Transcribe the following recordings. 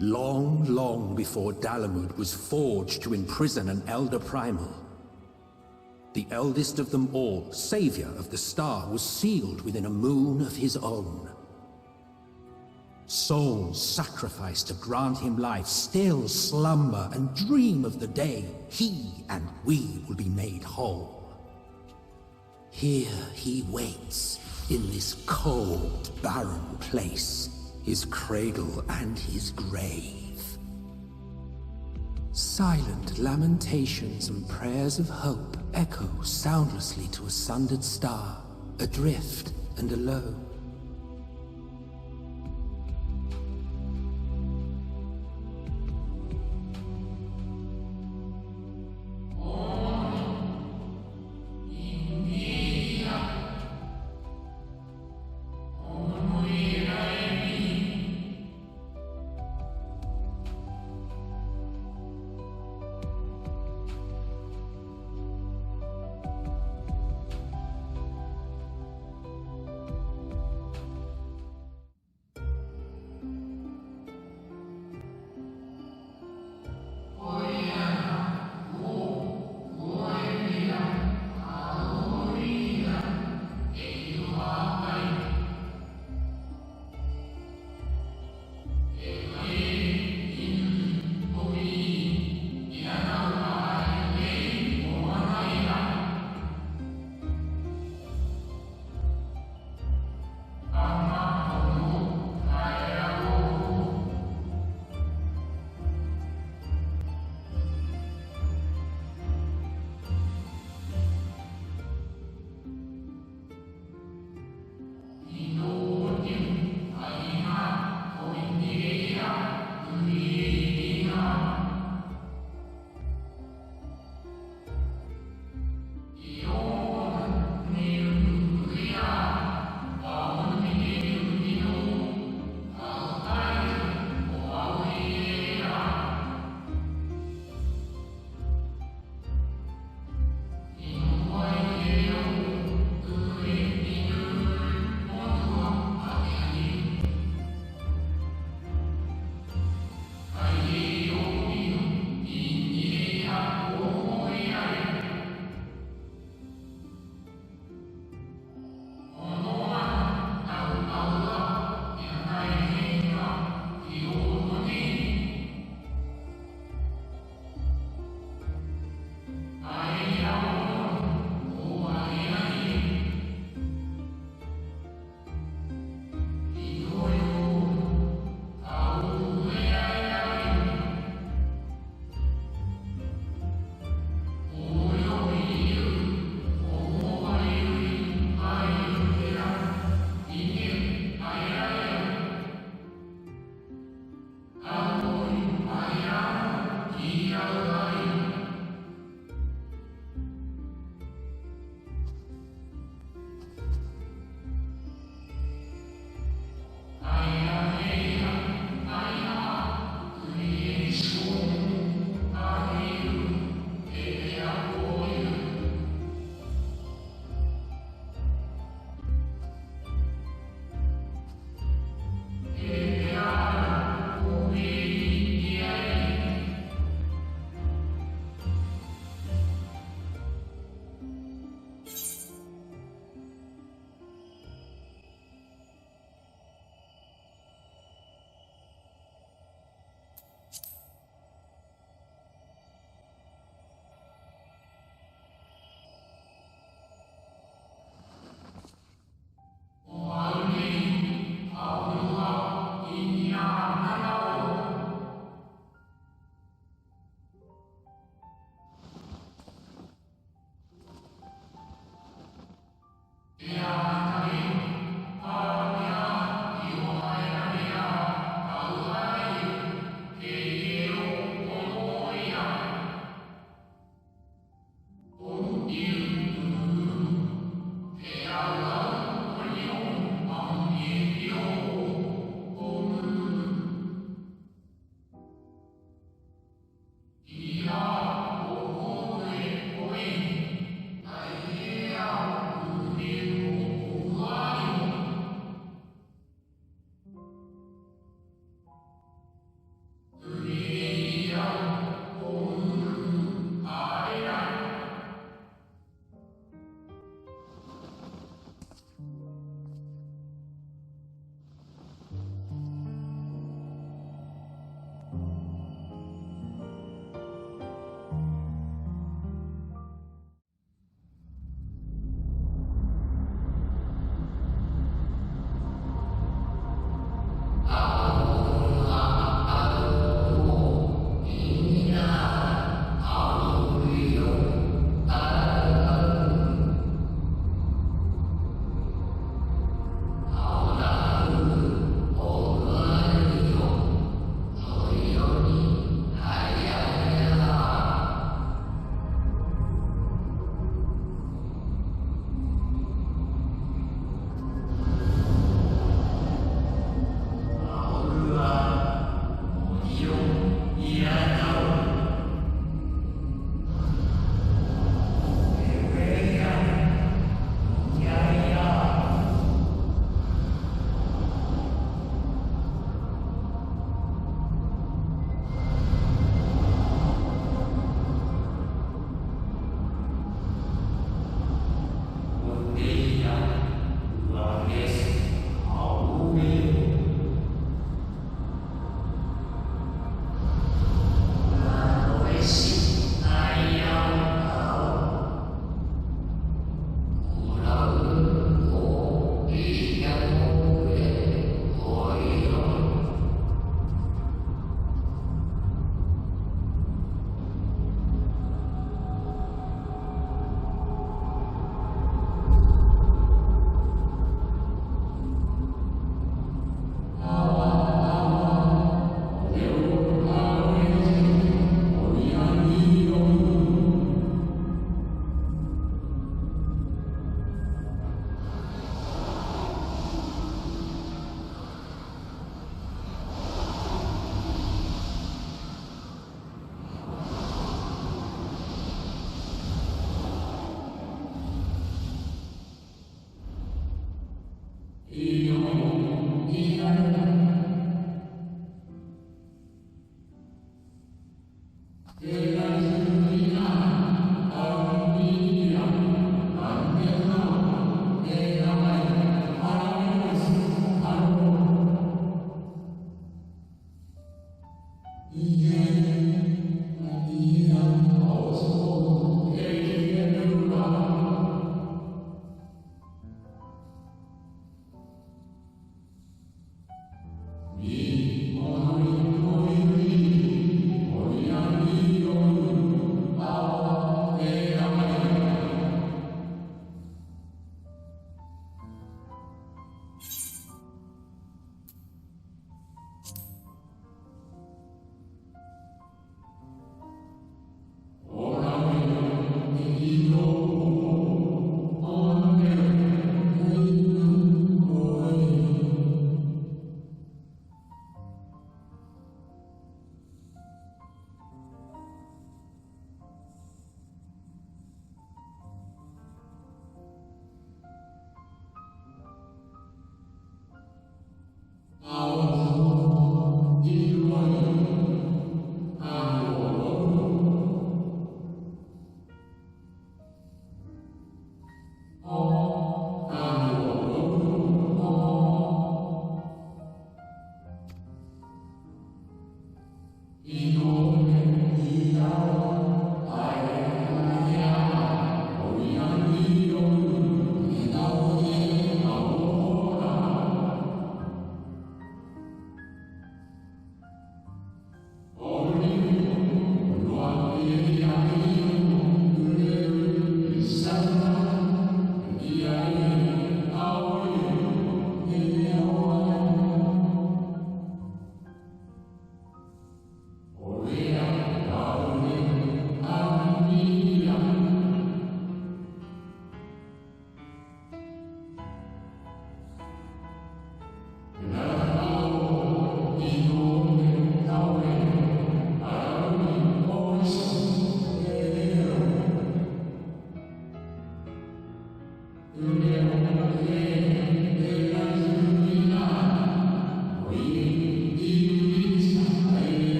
Long, long before Dalamud was forged to imprison an elder primal. The eldest of them all, savior of the star, was sealed within a moon of his own. Souls sacrificed to grant him life still slumber and dream of the day he and we will be made whole. Here he waits, in this cold, barren place, his cradle and his grave. Silent lamentations and prayers of hope echo soundlessly to a sundered star, adrift and alone.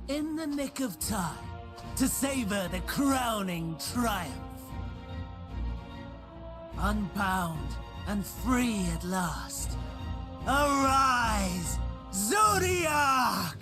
In the nick of time to savor the crowning triumph. Unbound and free at last. Arise, Zodiark!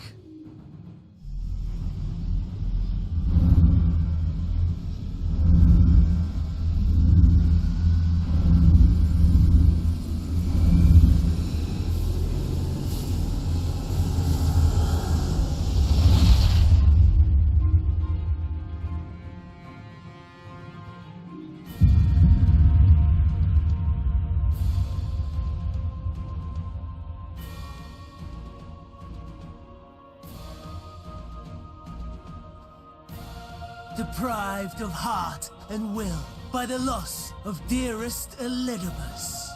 Deprived of heart and will by the loss of dearest Elidibus.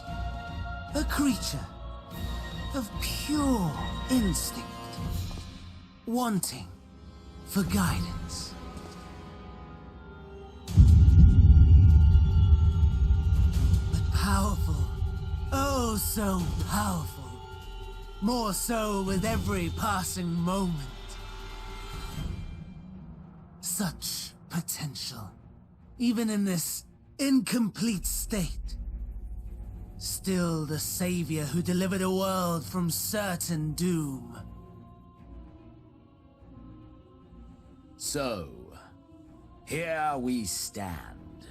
A creature of pure instinct, wanting for guidance. But powerful, oh so powerful, more so with every passing moment. Such potential, even in this incomplete state. Still the savior who delivered a world from certain doom. So, here we stand.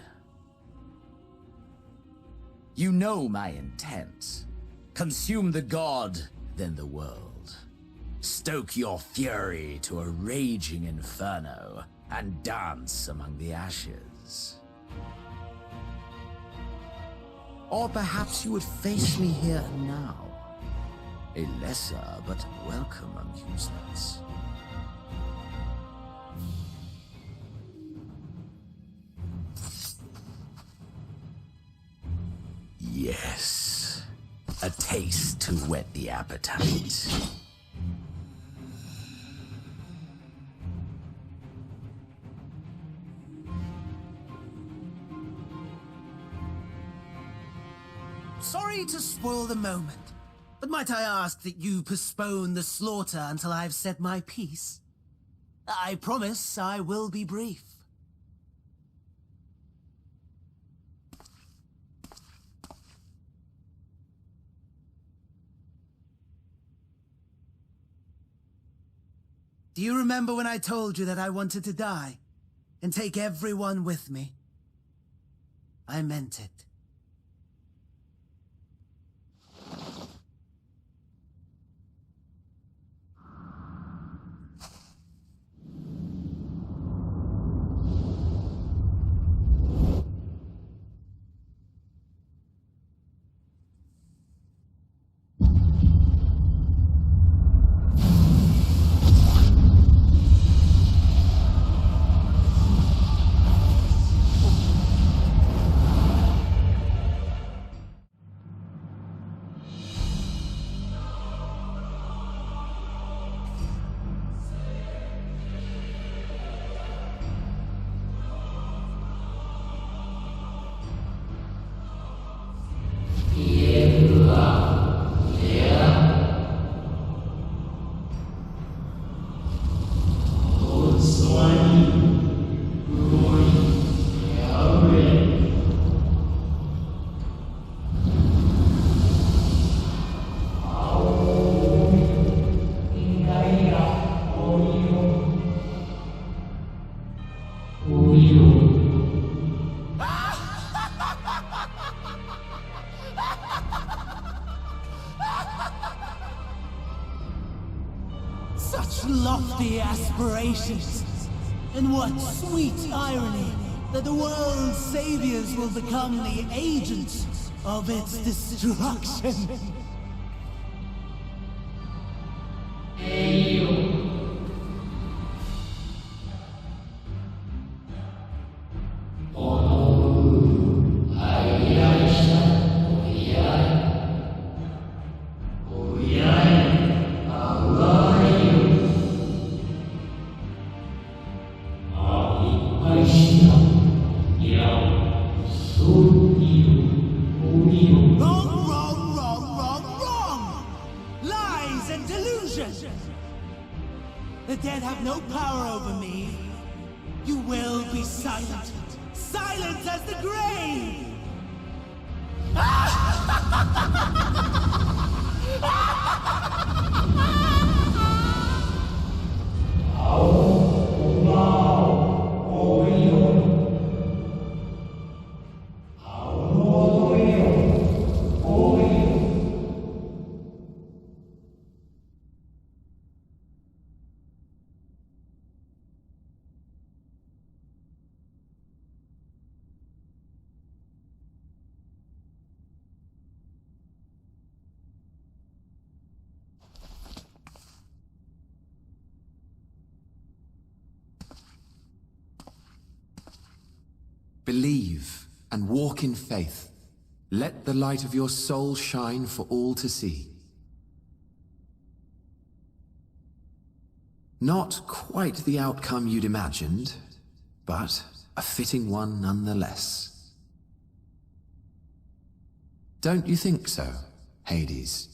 You know my intent. Consume the god, then the world. Stoke your fury to a raging inferno, and dance among the ashes. Or perhaps you would face me here and now. A lesser but welcome amusement. Yes, a taste to whet the appetite. Sorry to spoil the moment, but might I ask that you postpone the slaughter until I've said my piece? I promise I will be brief. Do you remember when I told you that I wanted to die and take everyone with me? I meant it. aspirations. And what sweet irony that the world's saviors will become the agents of its destruction. The dead have no power over me. You will be silent. Silent as the grave! Believe and walk in faith. Let the light of your soul shine for all to see. Not quite the outcome you'd imagined, but a fitting one nonetheless. Don't you think so, Hades?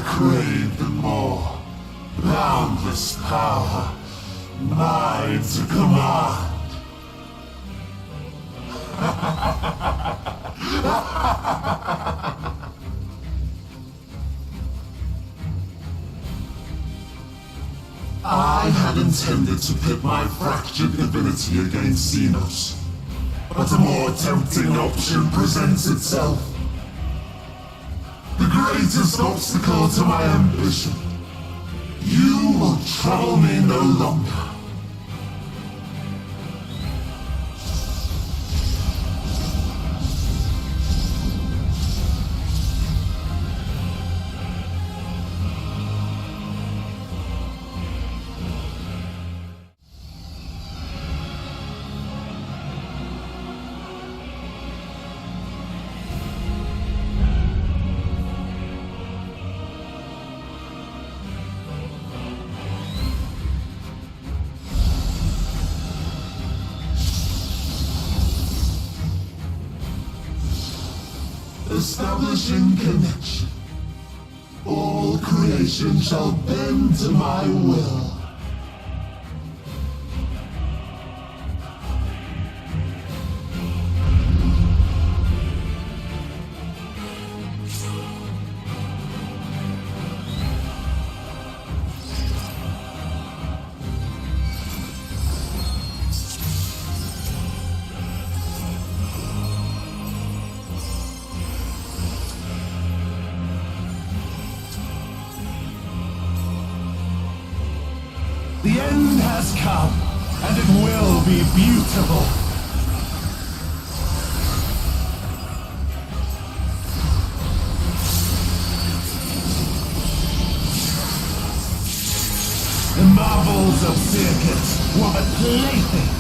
Crave the more boundless power, mine to command. I had intended to pit my fractured divinity against Zenos, but a more tempting option presents itself. The greatest obstacle to my ambition. You will trouble me no longer. Establishing connection. All creation shall bend to my will. The end has come, and it will be beautiful. The marvels of circuits were but playthings.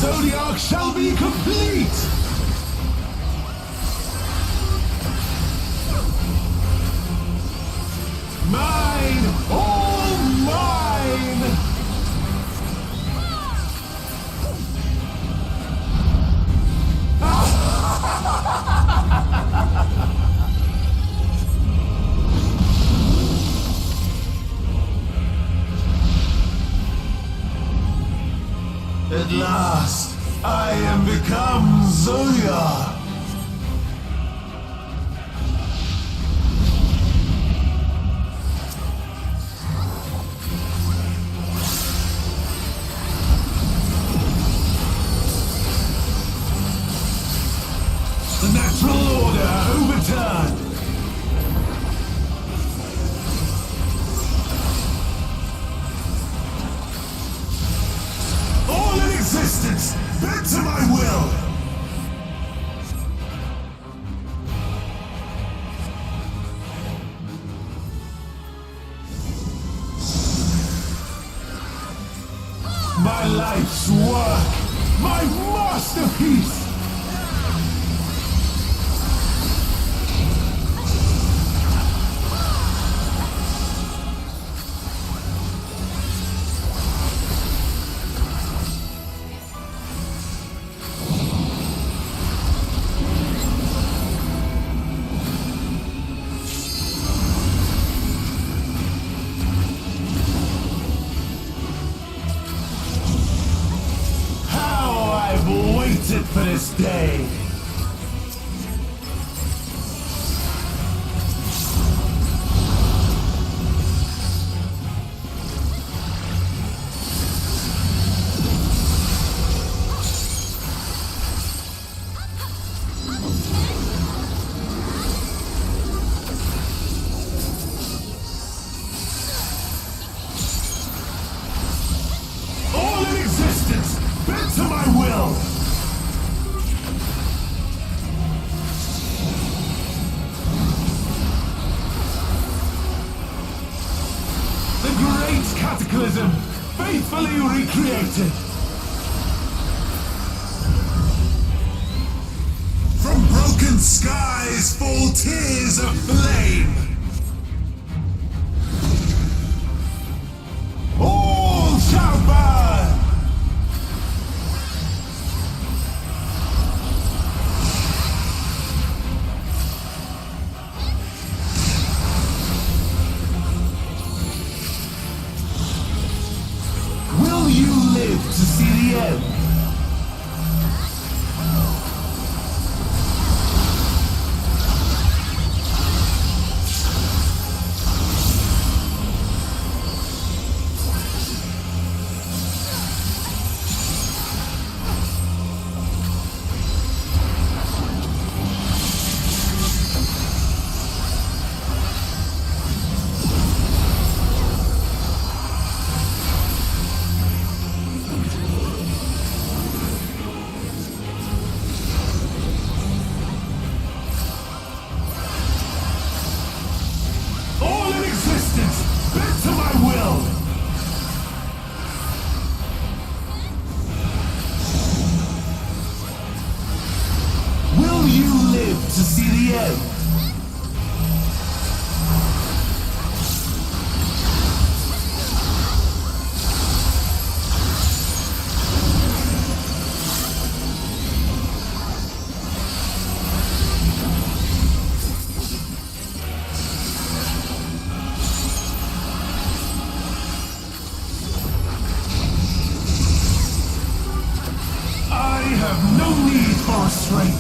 Zodiark shall be complete! Mine! All mine! At last, I am become Zodiark! The natural order overturned! All in existence, bent to my will! My life's work! My masterpiece! For this day. All in existence, bent to my will. Cataclysm, faithfully recreated! From broken skies fall tears of flame! All shall burn! To see the end. To see the end. I have no need for restraint.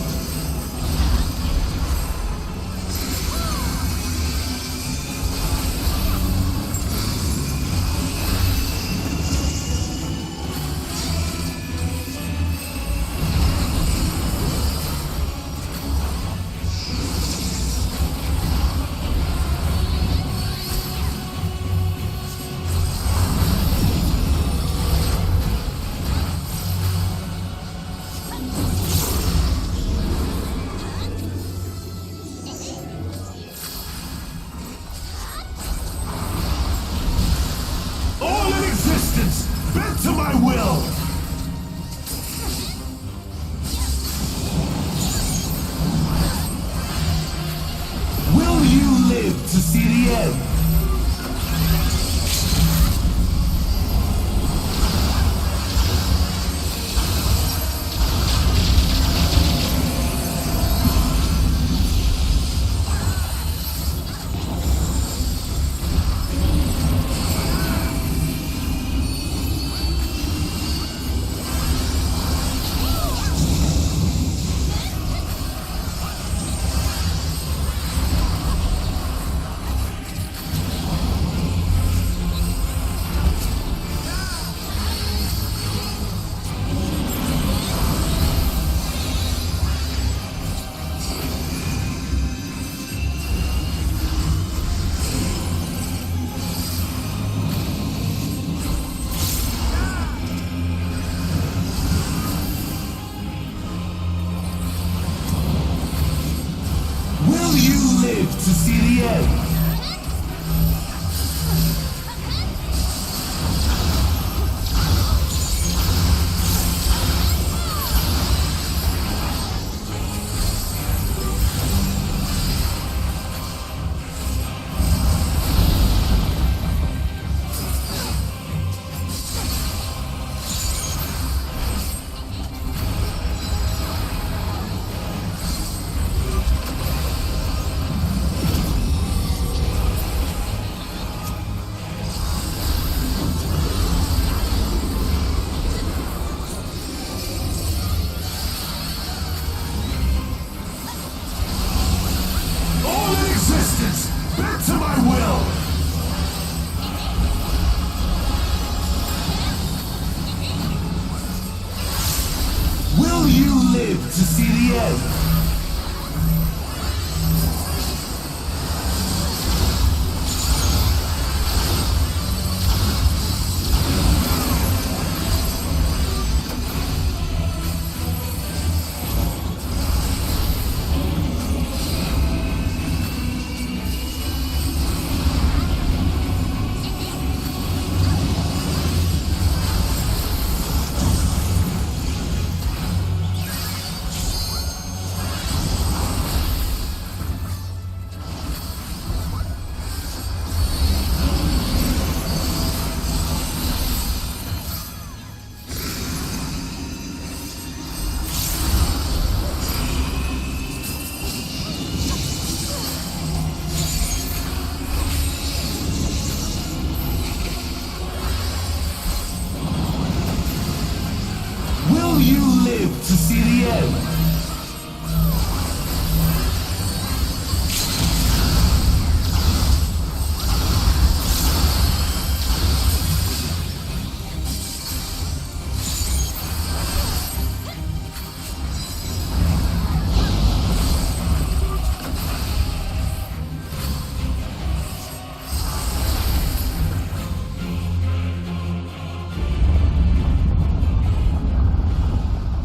the end. Back to my will! Will you live to see the end? Will you live to see the end?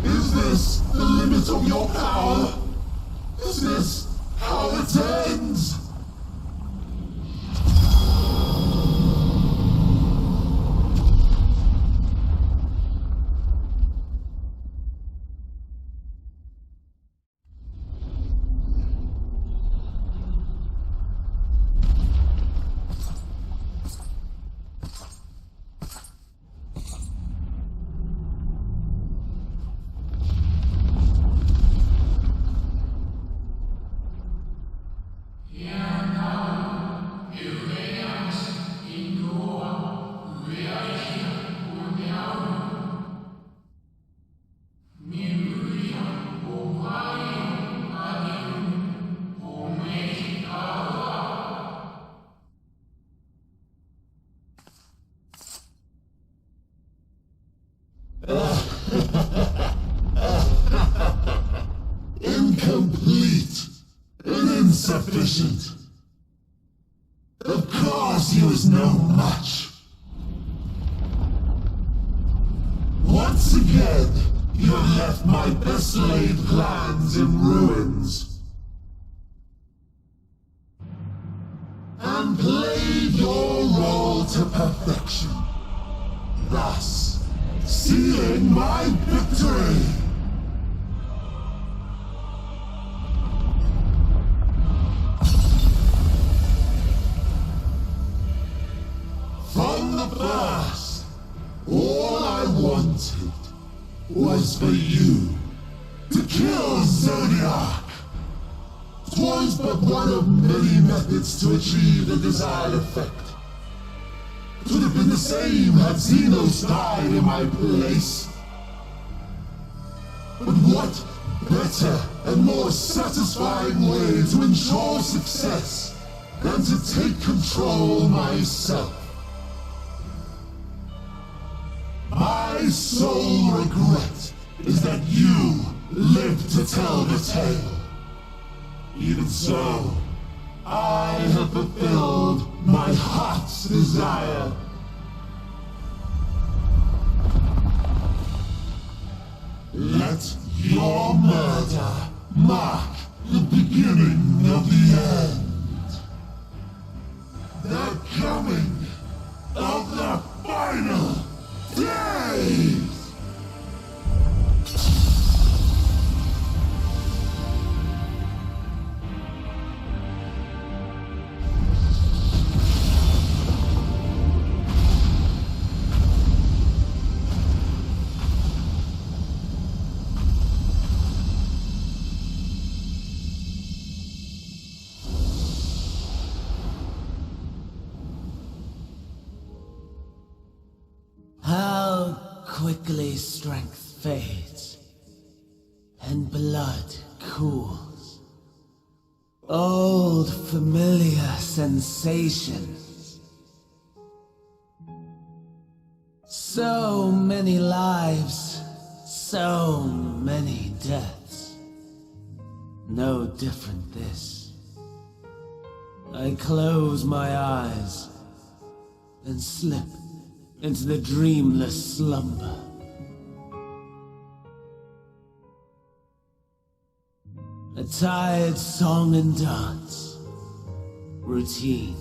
Is this the limit of your power? Is this how it ends? Incomplete and insufficient. Of course he was no much. Once again, you have left my best laid plans in ruins. And played your role to perfection. Thus, sealing my victory. From the first, all I wanted was for you to kill Zodiark. 'Twas but one of many methods to achieve the desired effect. It would have been the same had Zenos died in my place. But what better and more satisfying way to ensure success than to take control myself? My sole regret is that you lived to tell the tale. Even so, I have fulfilled my heart's desire. Let your murder mark the beginning of the end. strength fades, and blood cools. Old familiar sensations. So many lives, so many deaths. No different this. I close my eyes and slip into the dreamless slumber. A tired song and dance. Routine.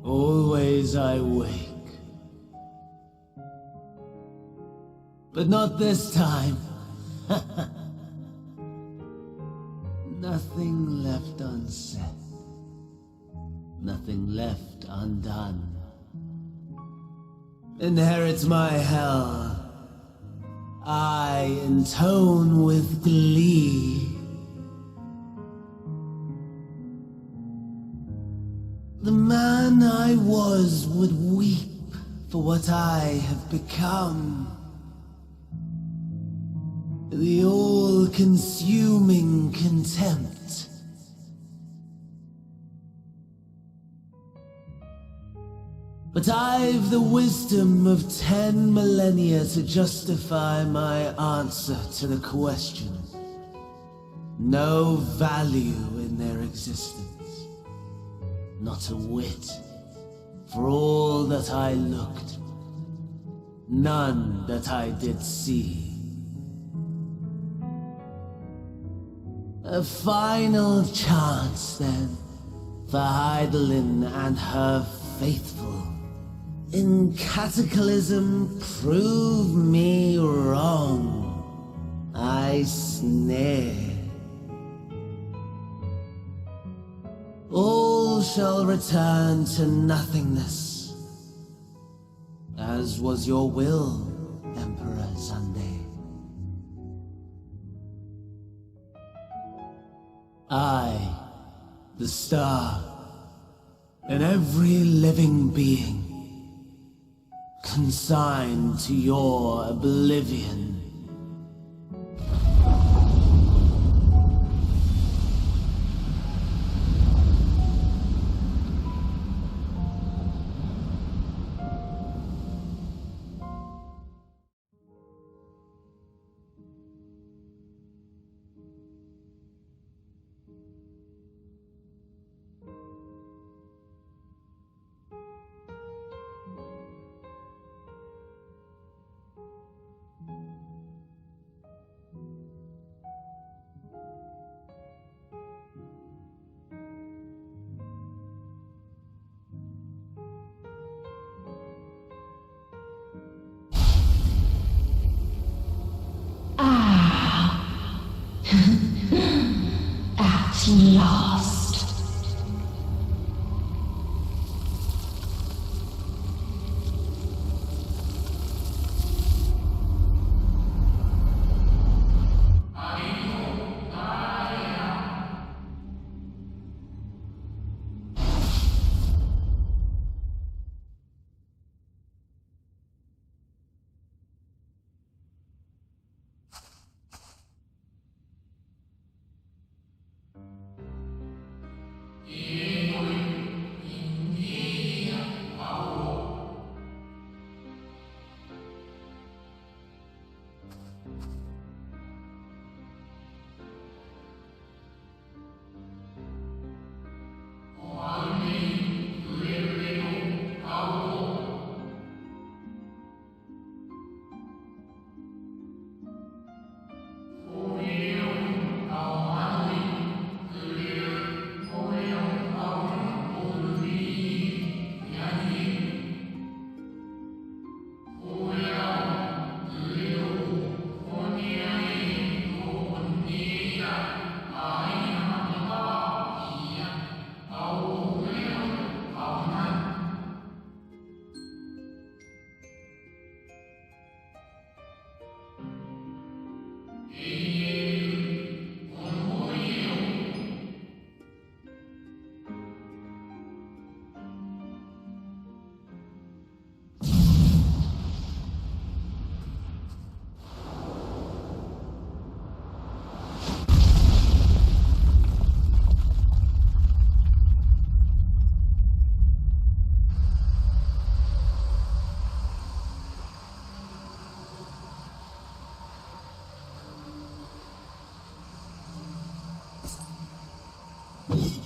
Always I wake. But not this time. Nothing left unsaid. Nothing left undone. Inherit my hell. I intone with glee. The man I was would weep for what I have become. The all-consuming contempt. But I've the wisdom of 10 millennia to justify my answer to the question. No value in their existence. Not a whit. For all that I looked. None that I did see. A final chance, then, for Heidelin and her faithful. In Cataclysm, prove me wrong. I snare. All shall return to nothingness, as was your will, Emperor Sunday. I, the star, and every living being, consigned to your oblivion. At last.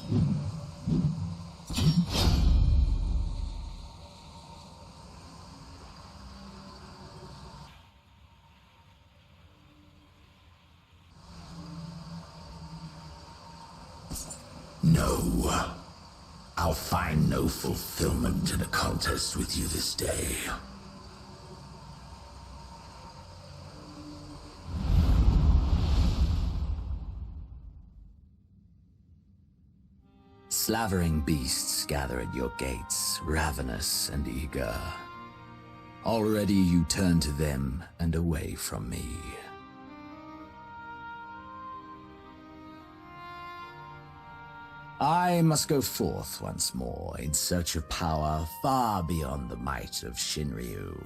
No. I'll find no fulfillment in a contest with you this day. Slavering beasts gather at your gates, ravenous and eager. Already you turn to them and away from me. I must go forth once more in search of power far beyond the might of Shinryu.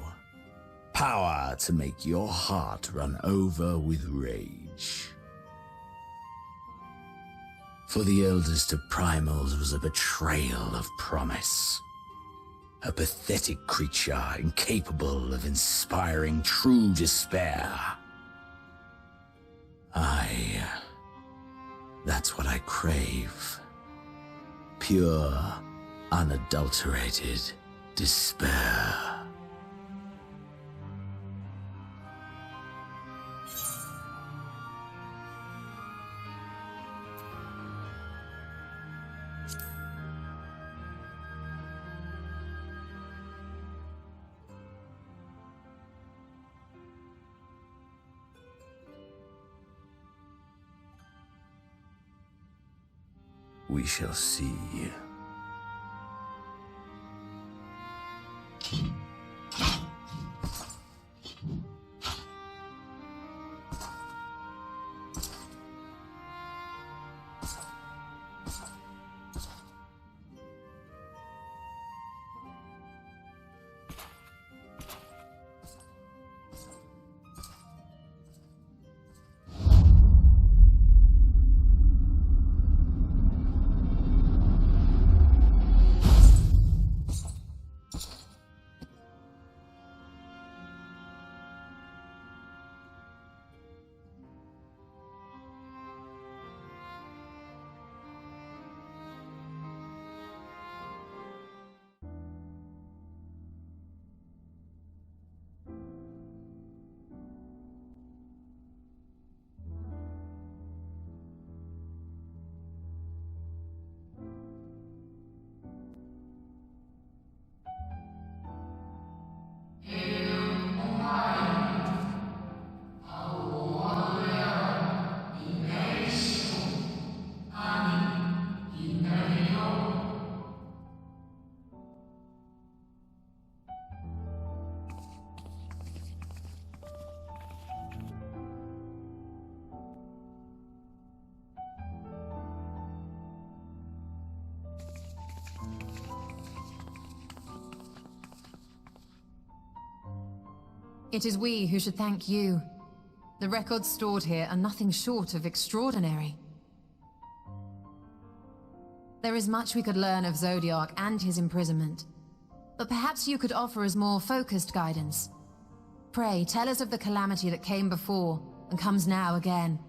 Power to make your heart run over with rage. For the eldest of primals was a betrayal of promise. A pathetic creature incapable of inspiring true despair. That's what I crave. Pure, unadulterated despair. We shall see. It is we who should thank you. The records stored here are nothing short of extraordinary. There is much we could learn of Zodiark and his imprisonment, but perhaps you could offer us more focused guidance. Pray, tell us of the calamity that came before and comes now again.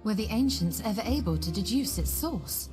Were the ancients ever able to deduce its source?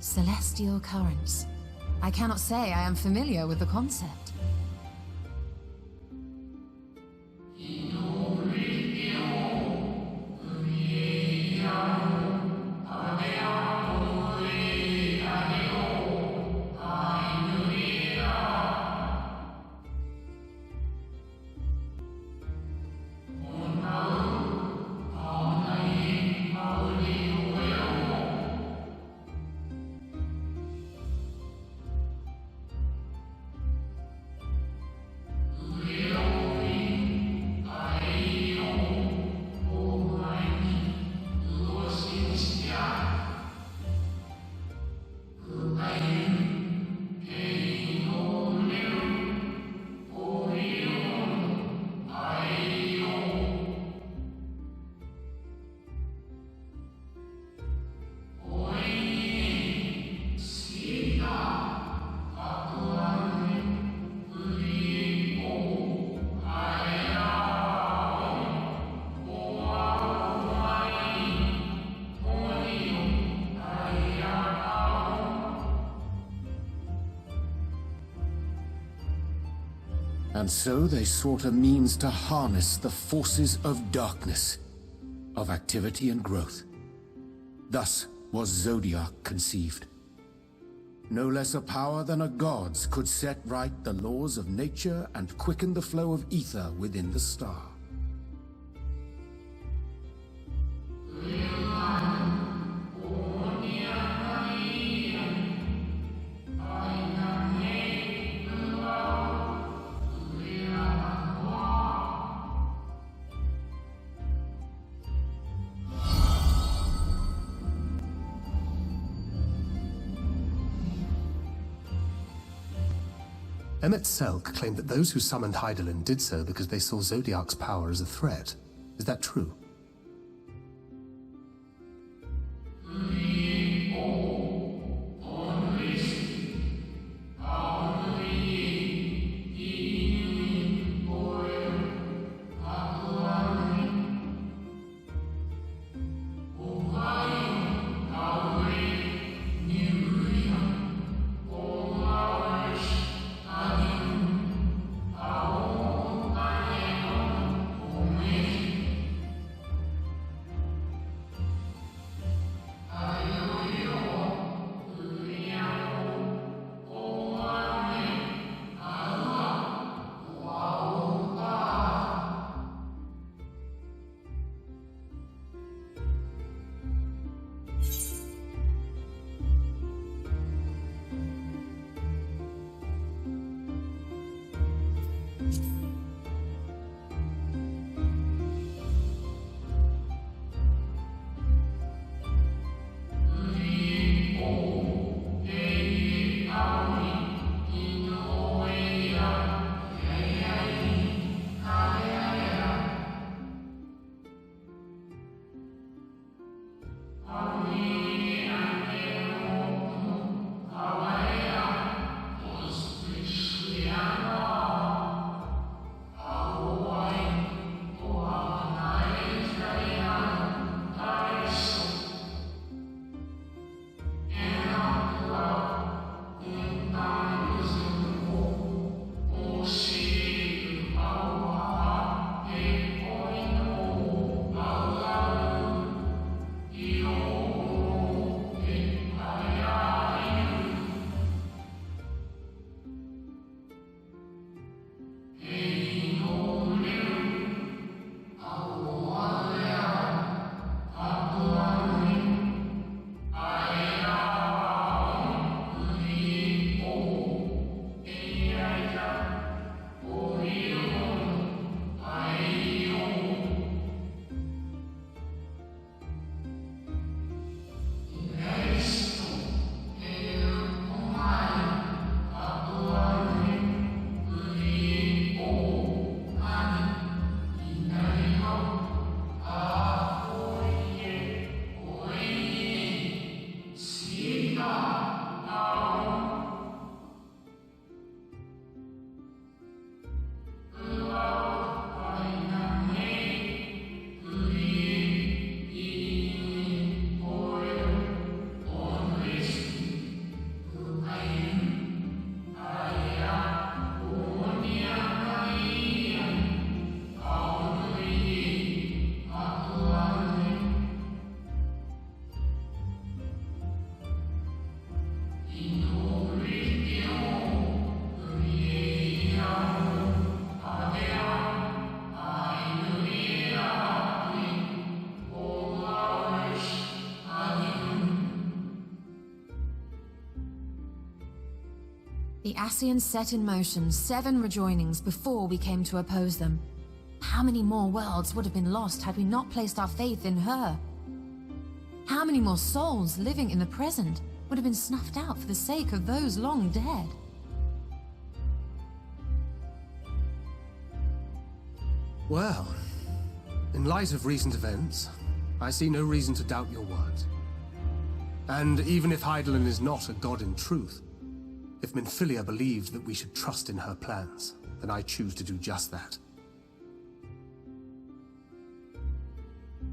Celestial currents. I cannot say I am familiar with the concept. And so they sought a means to harness the forces of darkness, of activity and growth. Thus was Zodiark conceived. No less a power than a god's could set right the laws of nature and quicken the flow of ether within the star. Emmett Selk claimed that those who summoned Hydaelyn did so because they saw Zodiark's power as a threat. Is that true? The Ascians set in motion 7 rejoinings before we came to oppose them. How many more worlds would have been lost had we not placed our faith in her? How many more souls living in the present would have been snuffed out for the sake of those long dead? Well, in light of recent events, I see no reason to doubt your words. And even if Hydaelyn is not a god in truth, if Minfilia believed that we should trust in her plans, then I choose to do just that.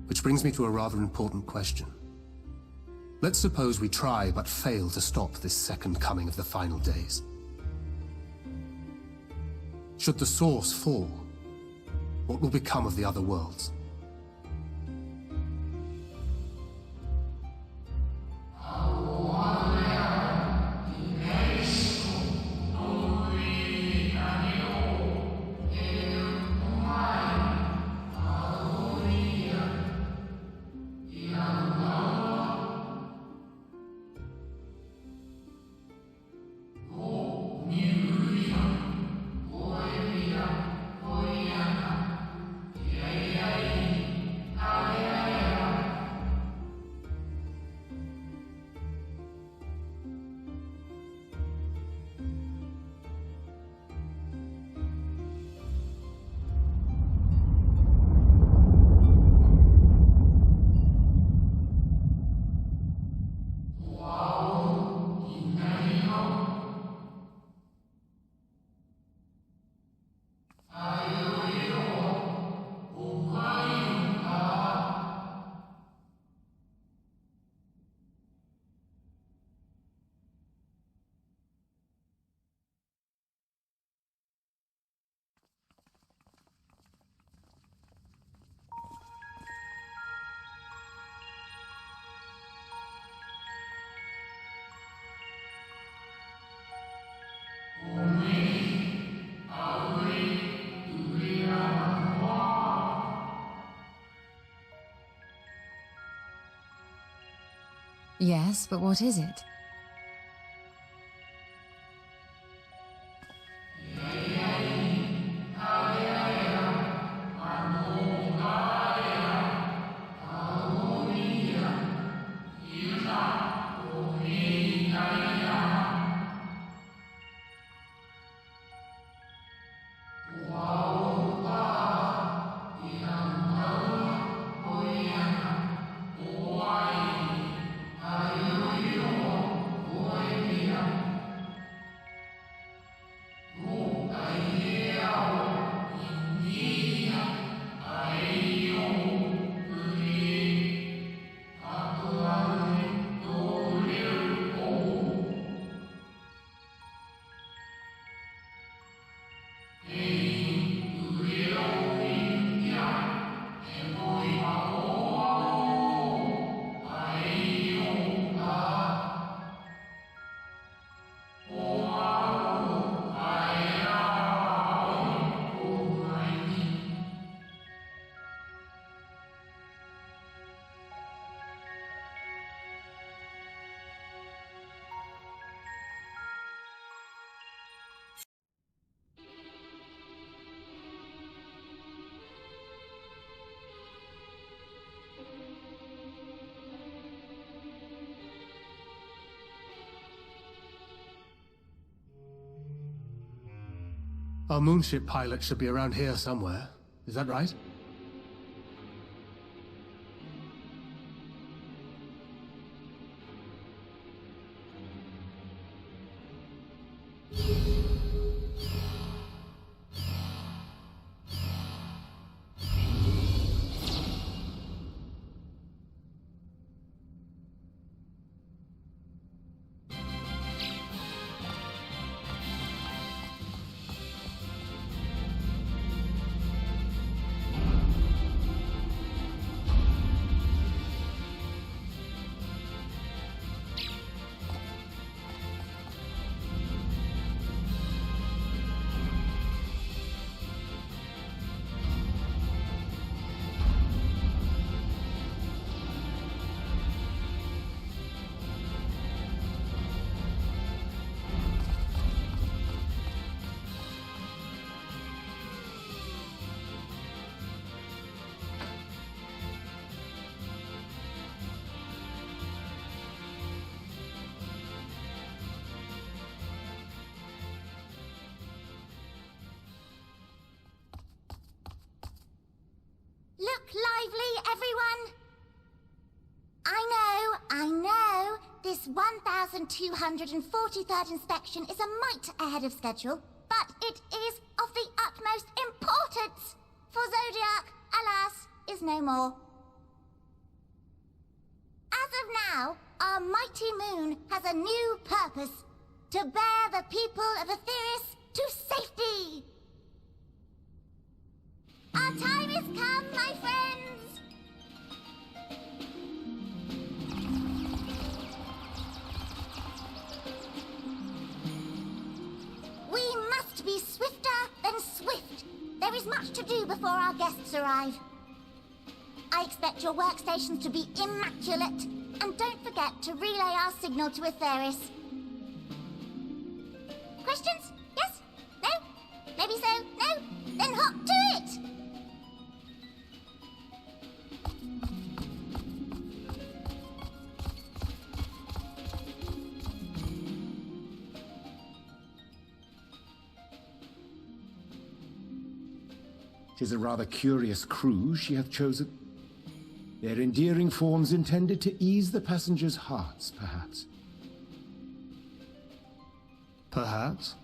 Which brings me to a rather important question. Let's suppose we try but fail to stop this second coming of the final days. Should the source fall, what will become of the other worlds? Yes, but what is it? Our moonship pilot should be around here somewhere. Is that right? everyone! I know, this 1243rd inspection is a mite ahead of schedule, but it is of the utmost importance, for Zodiark, alas, is no more. As of now, our mighty moon has a new purpose, to bear the people of Aetheris to safety! Our time has come, my friends! We must be swifter than swift. There is much to do before our guests arrive. I expect your workstations to be immaculate, and don't forget to relay our signal to Aetheris. Questions? Yes? No? Maybe so? No? Then hop to it! "'Tis a rather curious crew she hath chosen. Their endearing forms intended to ease the passengers' hearts, perhaps." Perhaps.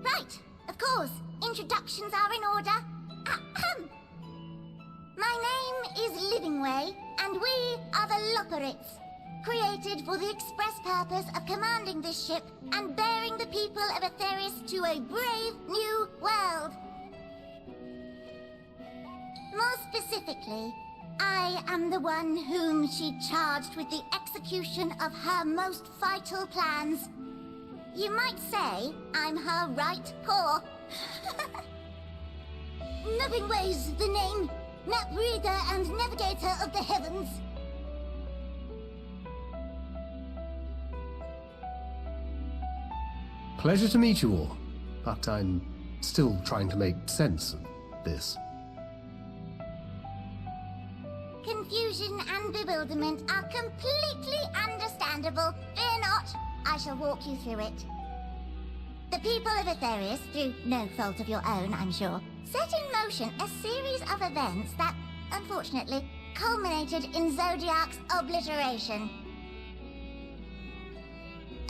Right, of course. Introductions are in order. Ahem. My name is Livingway, and we are the Loporits, created for the express purpose of commanding this ship and bearing the people of Aetheris to a brave new world. More specifically, I am the one whom she charged with the execution of her most vital plans. You might say I'm her right paw. Livingway's the name, map reader and navigator of the heavens. Pleasure to meet you all, but I'm still trying to make sense of this. Confusion and bewilderment are completely understandable. Fear not, I shall walk you through it. The people of Aetheris, through no fault of your own, I'm sure, set in motion a series of events that, unfortunately, culminated in Zodiark's obliteration.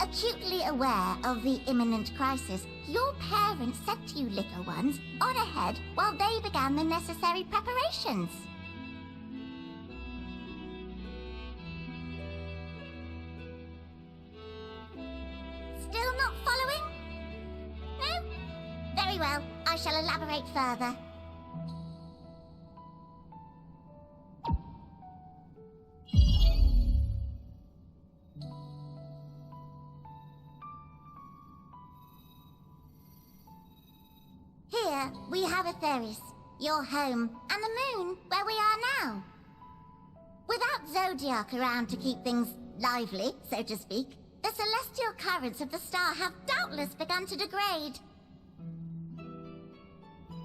Acutely aware of the imminent crisis, your parents sent you little ones on ahead while they began the necessary preparations. Still not following? No? Very well, I shall elaborate further. Here, we have Aetheris, your home, and the moon, where we are now. Without Zodiark around to keep things lively, so to speak, the celestial currents of the star have doubtless begun to degrade.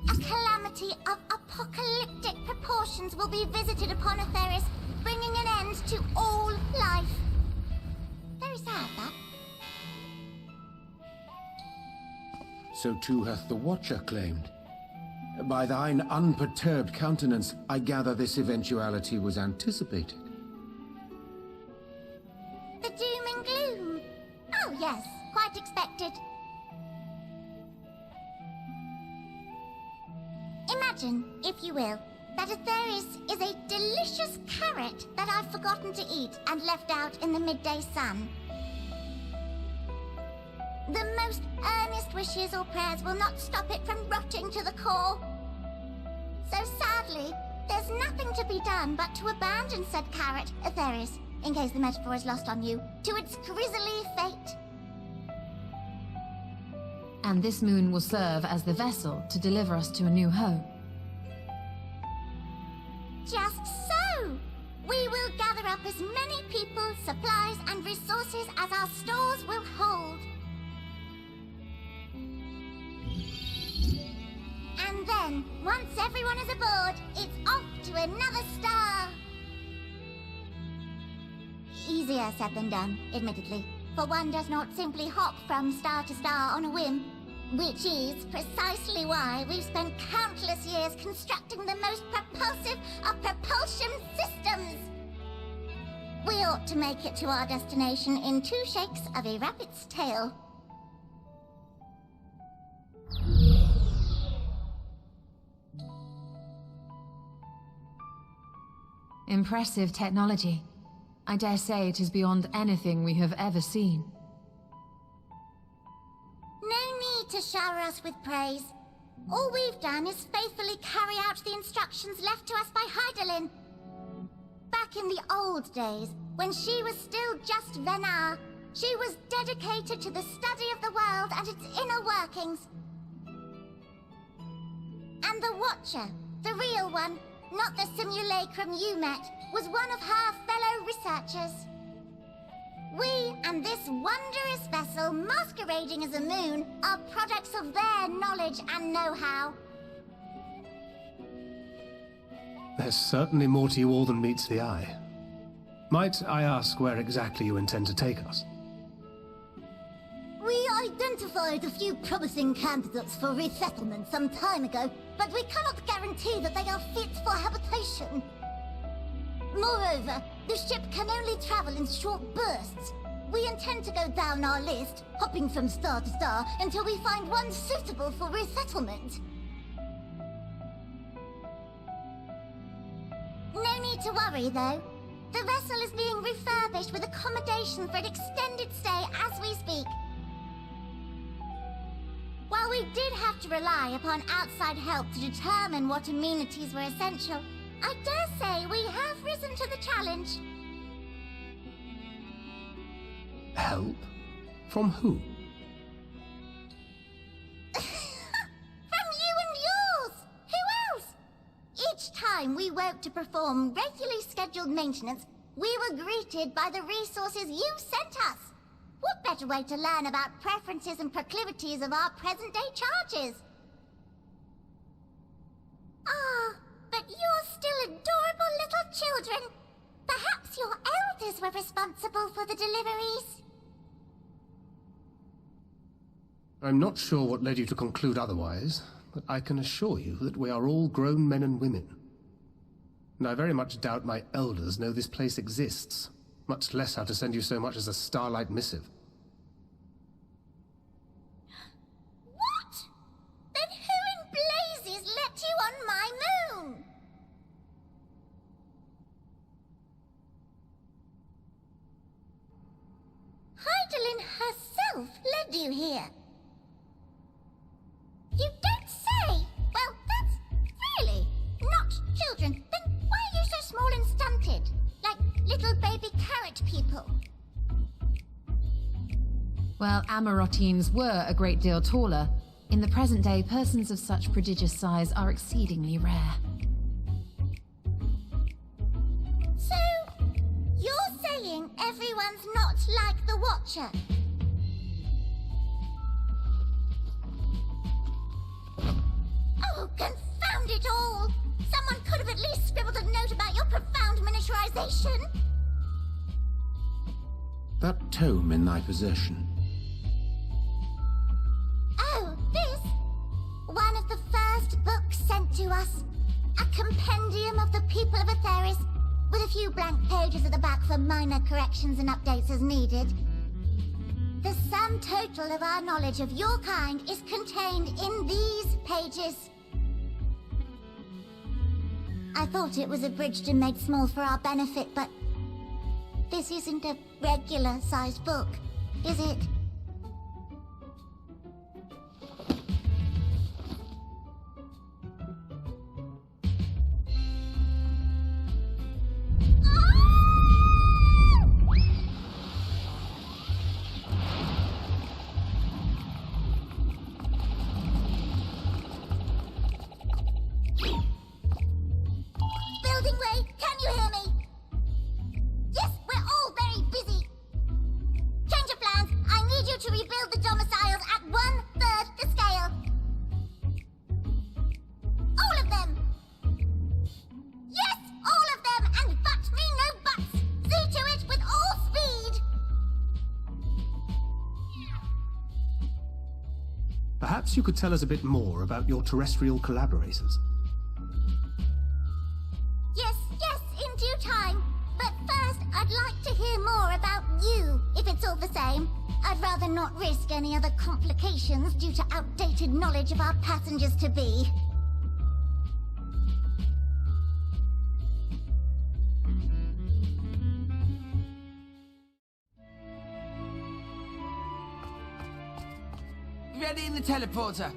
A calamity of apocalyptic proportions will be visited upon Aetheris, bringing an end to all life. Very sad, that. So too hath the Watcher claimed. By thine unperturbed countenance, I gather this eventuality was anticipated. The doom and gloom. Oh yes, quite expected. Imagine, if you will, that Aetheris is a delicious carrot that I've forgotten to eat and left out in the midday sun. The most earnest wishes or prayers will not stop it from rotting to the core. So sadly, there's nothing to be done but to abandon said carrot, Aetheris, in case the metaphor is lost on you, to its grisly fate. And this moon will serve as the vessel to deliver us to a new home. Just so! We will gather up as many people, supplies, and resources as our stores will hold. And then then, once everyone is aboard, it's off to another star. Easier said than done, admittedly, for one does not simply hop from star to star on a whim. Which is precisely why we've spent countless years constructing the most propulsive of propulsion systems. We ought to make it to our destination in 2 shakes of a rabbit's tail. Impressive technology. I dare say it is beyond anything we have ever seen. No need to shower us with praise. All we've done is faithfully carry out the instructions left to us by Hydaelyn. Back in the old days, when she was still just Venar, she was dedicated to the study of the world and its inner workings. And the Watcher, the real one, not the simulacrum you met, was one of her fellow researchers. We and this wondrous vessel masquerading as a moon are products of their knowledge and know-how. There's certainly more to you all than meets the eye. Might I ask where exactly you intend to take us? We identified a few promising candidates for resettlement some time ago, but we cannot guarantee that they are fit for habitation. Moreover, the ship can only travel in short bursts. We intend to go down our list, hopping from star to star, until we find one suitable for resettlement. No need to worry, though. The vessel is being refurbished with accommodation for an extended stay as we speak. While we did have to rely upon outside help to determine what amenities were essential, I dare say we have risen to the challenge. Help? From who? From you and yours! Who else? Each time we woke to perform regularly scheduled maintenance, we were greeted by the resources you sent us. What better way to learn about preferences and proclivities of our present-day charges? Ah, but you're still adorable little children. Perhaps your elders were responsible for the deliveries. I'm not sure what led you to conclude otherwise, but I can assure you that we are all grown men and women. And I very much doubt my elders know this place exists, much less how to send you so much as a starlight missive. What? Then who in blazes let you on my moon? Hydaelyn herself led you here. You don't say! Well, that's really not children. Then why are you so small and stunted? Like little baby carrot people. Well, Amarotines were a great deal taller. In the present day, persons of such prodigious size are exceedingly rare. So, you're saying everyone's not like the Watcher? Oh, confound it all! Someone could have at least scribbled a note about your profound miniaturization. That tome in thy possession. Oh, this? One of the first books sent to us. A compendium of the people of Etheris, with a few blank pages at the back for minor corrections and updates as needed. The sum total of our knowledge of your kind is contained in these pages. I thought it was abridged and made small for our benefit, but this isn't a regular-sized book, is it? I perhaps you could tell us a bit more about your terrestrial collaborators. Yes, in due time. But first, I'd like to hear more about you, if it's all the same. I'd rather not risk any other complications due to outdated knowledge of our passengers-to-be. Ready in the teleporter.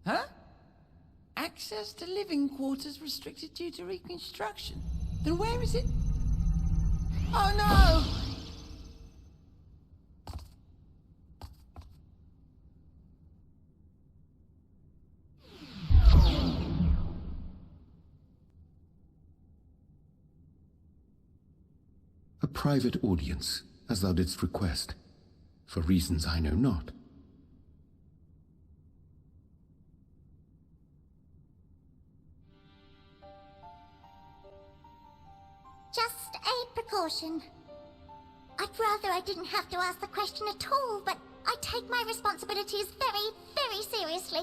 Huh? Access to living quarters restricted due to reconstruction. Then where is it? Oh no! A private audience, as thou didst request, for reasons I know not. Just a precaution. I'd rather I didn't have to ask the question at all, but I take my responsibilities very, very seriously.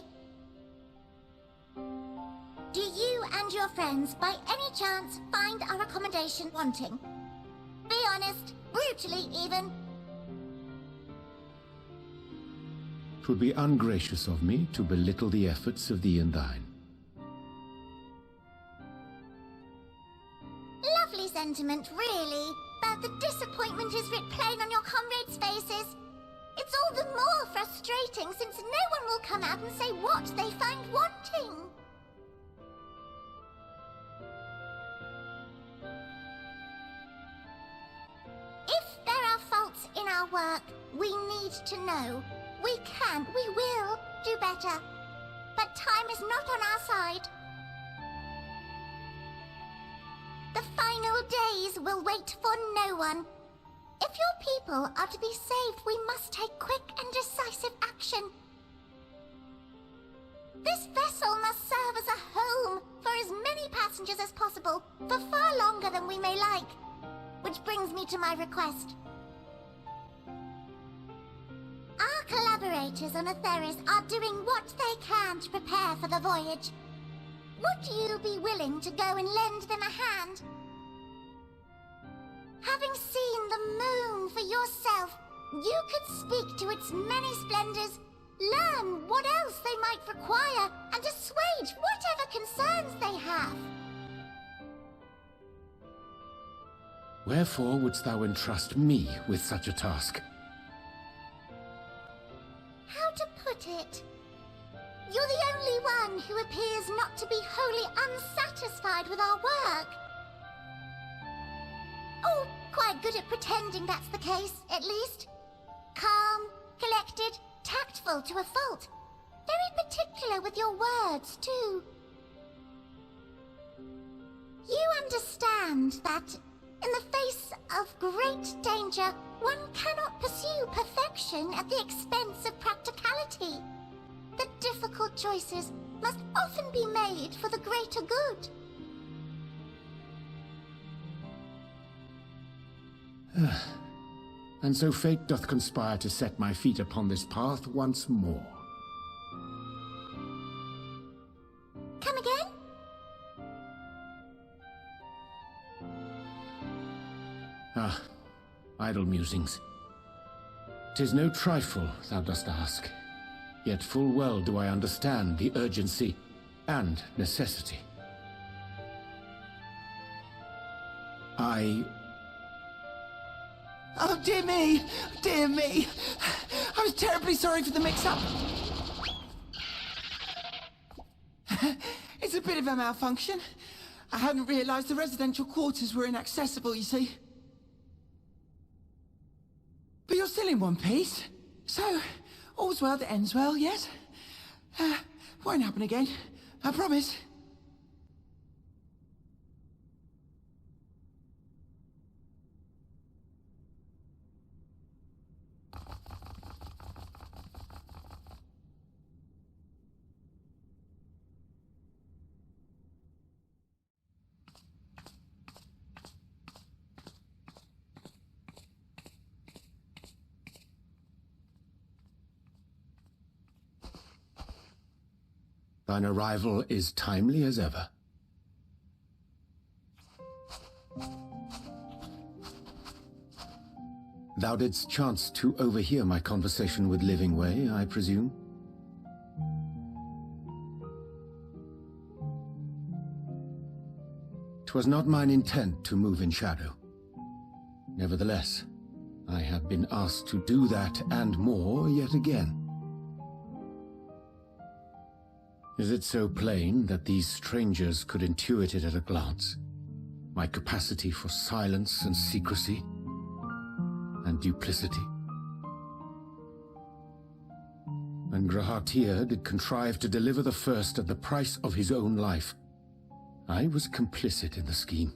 Do you and your friends, by any chance, find our accommodation wanting? Be honest, brutally even. 'Twould be ungracious of me to belittle the efforts of thee and thine. Lovely sentiment, really. But the disappointment is writ plain on your comrades' faces. It's all the more frustrating since no one will come out and say what they find wanting. If there are faults in our work, we need to know. We can, we will do better. But time is not on our side. The final days will wait for no one. If your people are to be saved, we must take quick and decisive action. This vessel must serve as a home for as many passengers as possible, for far longer than we may like. Which brings me to my request. Our collaborators on Atheris are doing what they can to prepare for the voyage. Would you be willing to go and lend them a hand? Having seen the moon for yourself, you could speak to its many splendors, learn what else they might require, and assuage whatever concerns they have. Wherefore wouldst thou entrust me with such a task? How to put it? You're the only one who appears not to be wholly unsatisfied with our work. Oh, quite good at pretending that's the case, at least. Calm, collected, tactful to a fault. Very particular with your words, too. You understand that, in the face of great danger, one cannot pursue perfection at the expense of practicality. The difficult choices must often be made for the greater good. And so fate doth conspire to set my feet upon this path once more. Come again? Ah, idle musings. 'Tis no trifle thou dost ask, yet full well do I understand the urgency and necessity. Oh, dear me! Dear me! I was terribly sorry for the mix-up. It's a bit of a malfunction. I hadn't realized the residential quarters were inaccessible, you see. But you're still in one piece, so all's well that ends well, yes? Won't happen again, I promise. Thine arrival is timely as ever. Thou didst chance to overhear my conversation with Livingway, I presume? 'Twas not mine intent to move in shadow. Nevertheless, I have been asked to do that and more yet again. Is it so plain that these strangers could intuit it at a glance? My capacity for silence and secrecy, and duplicity. And Grahatir did contrive to deliver the first at the price of his own life. I was complicit in the scheme.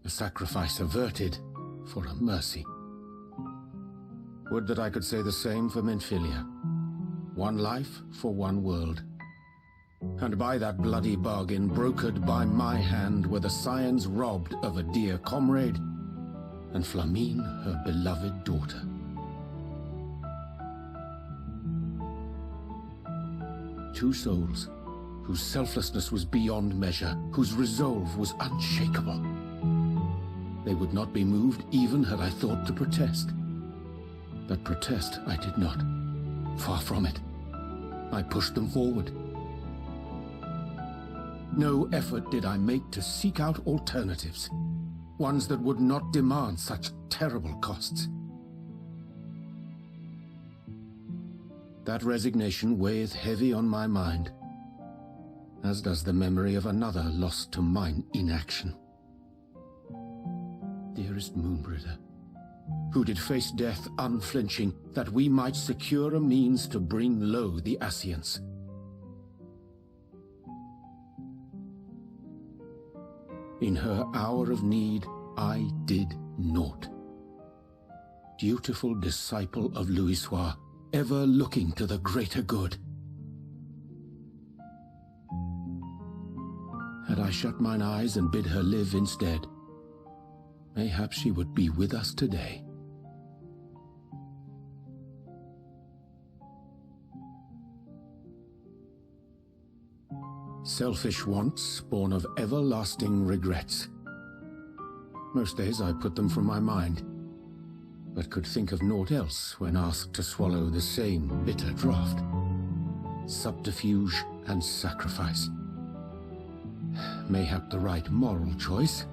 A sacrifice averted for a mercy. Would that I could say the same for Menphilia. One life for one world. And by that bloody bargain brokered by my hand were the scions robbed of a dear comrade, and Flamine her beloved daughter. Two souls, whose selflessness was beyond measure, whose resolve was unshakable. They would not be moved even had I thought to protest. But protest I did not. Far from it. I pushed them forward. No effort did I make to seek out alternatives, ones that would not demand such terrible costs. That resignation weigheth heavy on my mind, as does the memory of another lost to mine inaction. Dearest Moonbringer, who did face death unflinching, that we might secure a means to bring low the Ascians. In her hour of need, I did naught. Dutiful disciple of Louisoix, ever looking to the greater good. Had I shut mine eyes and bid her live instead, mayhap she would be with us today. Selfish wants born of everlasting regrets. Most days I put them from my mind, but could think of naught else when asked to swallow the same bitter draught. Subterfuge and sacrifice. Mayhap the right moral choice,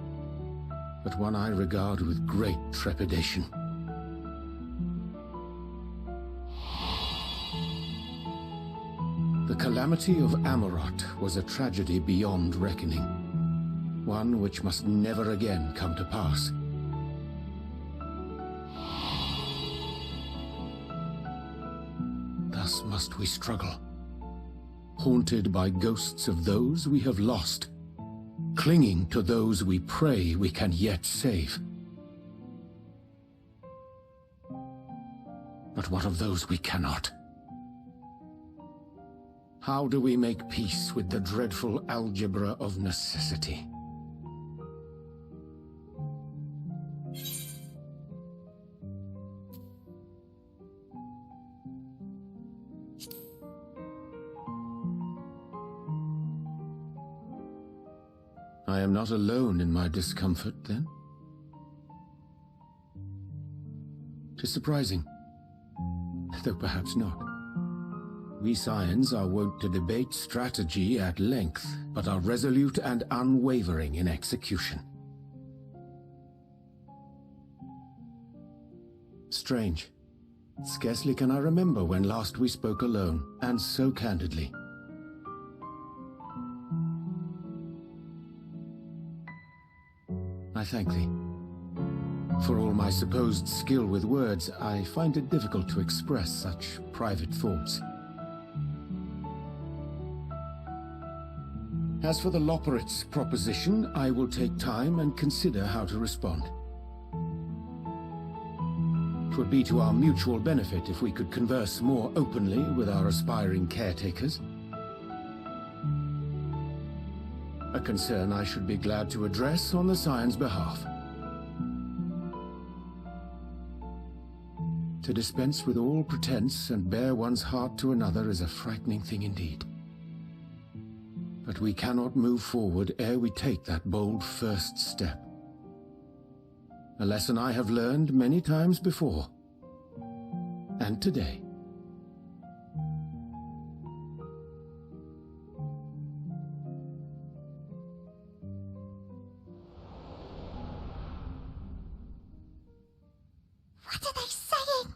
but one I regard with great trepidation. The calamity of Amarot was a tragedy beyond reckoning, one which must never again come to pass. Thus must we struggle, haunted by ghosts of those we have lost, clinging to those we pray we can yet save. But what of those we cannot? How do we make peace with the dreadful algebra of necessity? I am not alone in my discomfort, then? 'Tis surprising, though perhaps not. We scions are wont to debate strategy at length, but are resolute and unwavering in execution. Strange. Scarcely can I remember when last we spoke alone, and so candidly. I thank thee. For all my supposed skill with words, I find it difficult to express such private thoughts. As for the Loporrit's proposition, I will take time and consider how to respond. 'Twould be to our mutual benefit if we could converse more openly with our aspiring caretakers. A concern I should be glad to address on the Scion's behalf. To dispense with all pretense and bare one's heart to another is a frightening thing indeed. But we cannot move forward ere we take that bold first step. A lesson I have learned many times before. And today. What are they saying?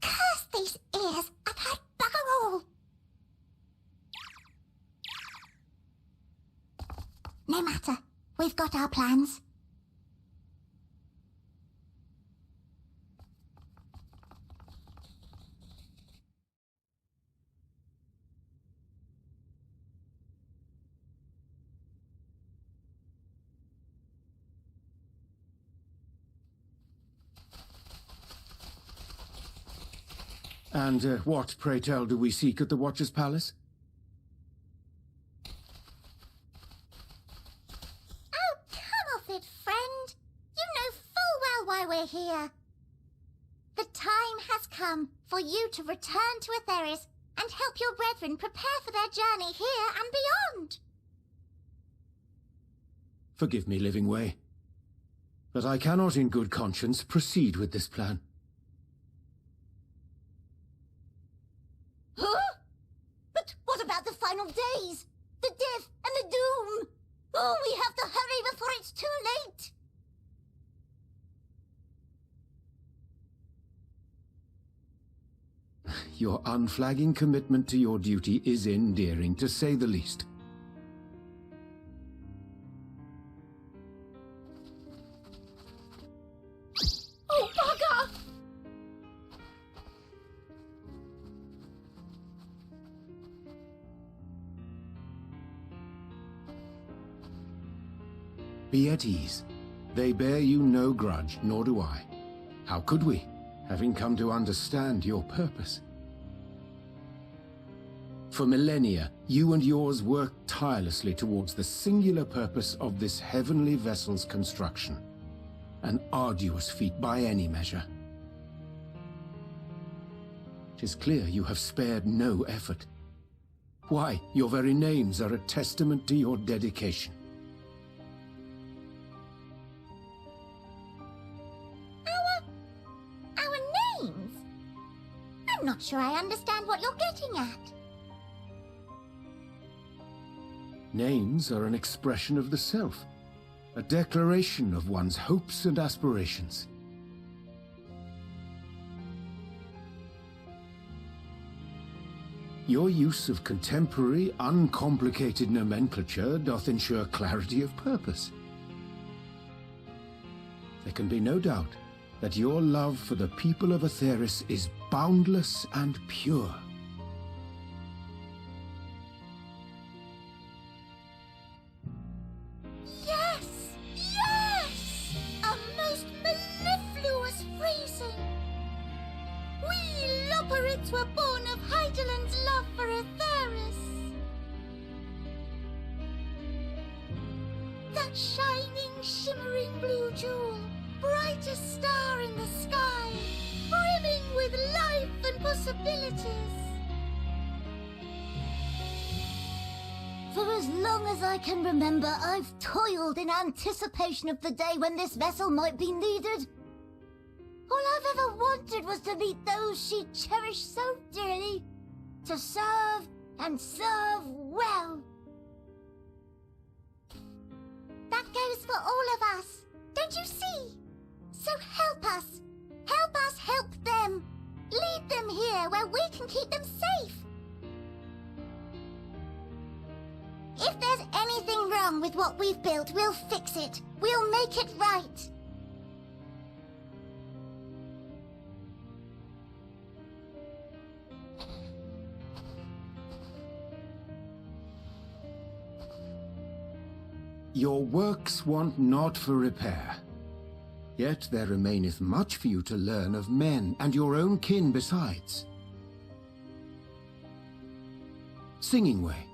Curse these ears! I've heard bugger all! No matter. We've got our plans. And what, pray tell, do we seek at the Watcher's Palace? Oh, come off it, friend. You know full well why we're here. The time has come for you to return to Etheris and help your brethren prepare for their journey here and beyond. Forgive me, Living Way, but I cannot in good conscience proceed with this plan. Huh? But what about the final days? The death and the doom? Oh, we have to hurry before it's too late. Your unflagging commitment to your duty is endearing, to say the least. Oh, bugger! Be at ease. They bear you no grudge, nor do I. How could we, having come to understand your purpose? For millennia, you and yours worked tirelessly towards the singular purpose of this heavenly vessel's construction. An arduous feat by any measure. 'Tis clear you have spared no effort. Why, your very names are a testament to your dedication. Our names? I'm not sure I understand what you're getting at. Names are an expression of the self, a declaration of one's hopes and aspirations. Your use of contemporary, uncomplicated nomenclature doth ensure clarity of purpose. There can be no doubt that your love for the people of Etheris is boundless and pure. Yes! Yes! A most mellifluous phrasing! We Loporits were born of Hydaelyn's love for Etheris. That shining, shimmering blue jewel, brightest star in the sky, brimming with life and possibilities. For as long as I can remember, I've toiled in anticipation of the day when this vessel might be needed. All I've ever wanted was to meet those she cherished so dearly, to serve and serve well. That goes for all of us, don't you see? So help us help them. Lead them here where we can keep them safe. If there's anything wrong with what we've built, we'll fix it. We'll make it right. Your works want not for repair. Yet there remaineth much for you to learn of men and your own kin besides. Singing Way,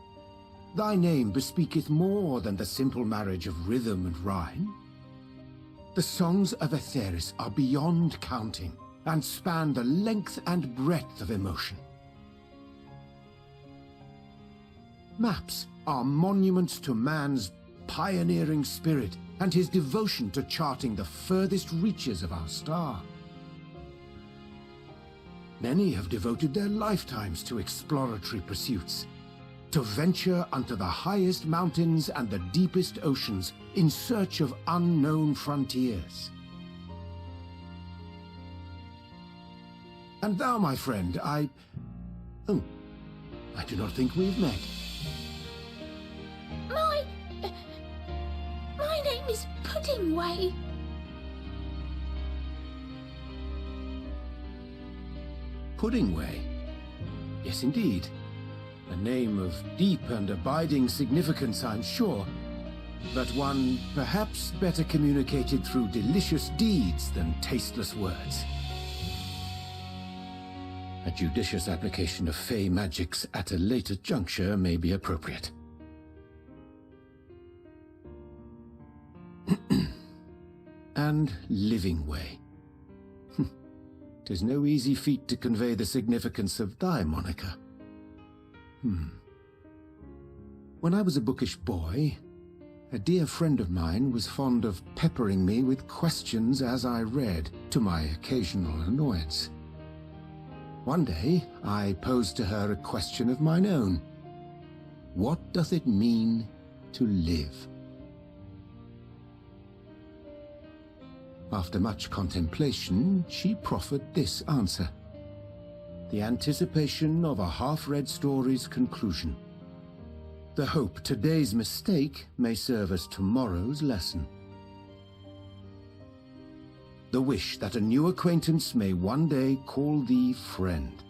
thy name bespeaketh more than the simple marriage of rhythm and rhyme. The songs of Etheris are beyond counting, and span the length and breadth of emotion. Maps are monuments to man's pioneering spirit and his devotion to charting the furthest reaches of our star. Many have devoted their lifetimes to exploratory pursuits, to venture unto the highest mountains and the deepest oceans in search of unknown frontiers. And thou, my friend, I do not think we've met. My name is Puddingway. Puddingway? Yes, indeed. A name of deep and abiding significance, I'm sure, but one perhaps better communicated through delicious deeds than tasteless words. A judicious application of fey magics at a later juncture may be appropriate. And living way. 'Tis no easy feat to convey the significance of thy moniker. When I was a bookish boy, a dear friend of mine was fond of peppering me with questions as I read, to my occasional annoyance. One day, I posed to her a question of mine own. What doth it mean to live? After much contemplation, she proffered this answer. The anticipation of a half-read story's conclusion. The hope today's mistake may serve as tomorrow's lesson. The wish that a new acquaintance may one day call thee friend.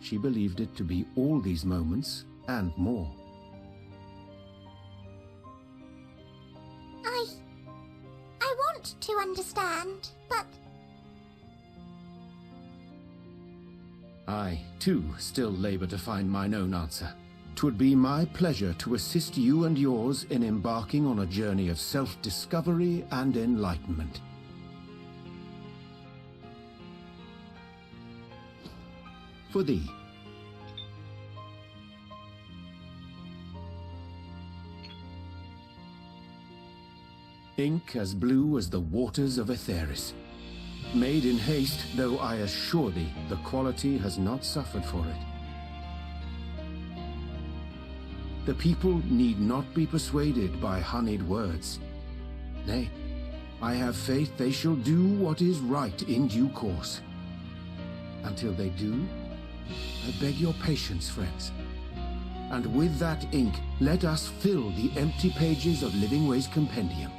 She believed it to be all these moments and more. I want to understand, but... I, too, still labor to find mine own answer. 'Twould be my pleasure to assist you and yours in embarking on a journey of self-discovery and enlightenment. For thee. Ink as blue as the waters of Aetheris. Made in haste, though I assure thee, the quality has not suffered for it. The people need not be persuaded by honeyed words. Nay, I have faith they shall do what is right in due course. Until they do, I beg your patience, friends. And with that ink, let us fill the empty pages of Living Way's compendium.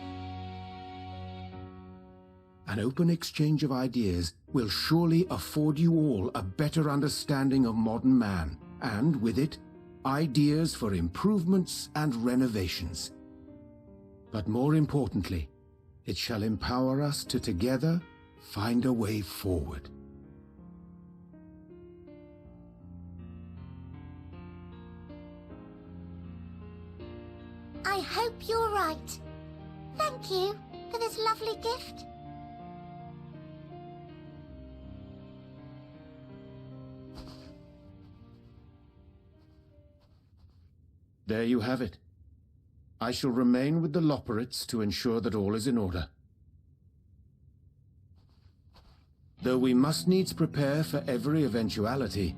An open exchange of ideas will surely afford you all a better understanding of modern man, and with it, ideas for improvements and renovations. But more importantly, it shall empower us to together find a way forward. I hope you're right. Thank you for this lovely gift. There you have it. I shall remain with the Loporrits to ensure that all is in order. Though we must needs prepare for every eventuality,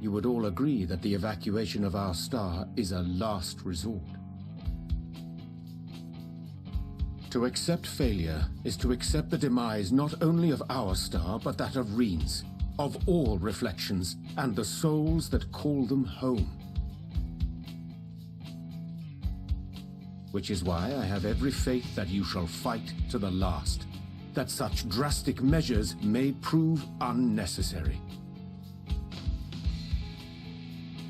you would all agree that the evacuation of our star is a last resort. To accept failure is to accept the demise not only of our star, but that of Reen's, of all reflections, and the souls that call them home. Which is why I have every faith that you shall fight to the last, that such drastic measures may prove unnecessary.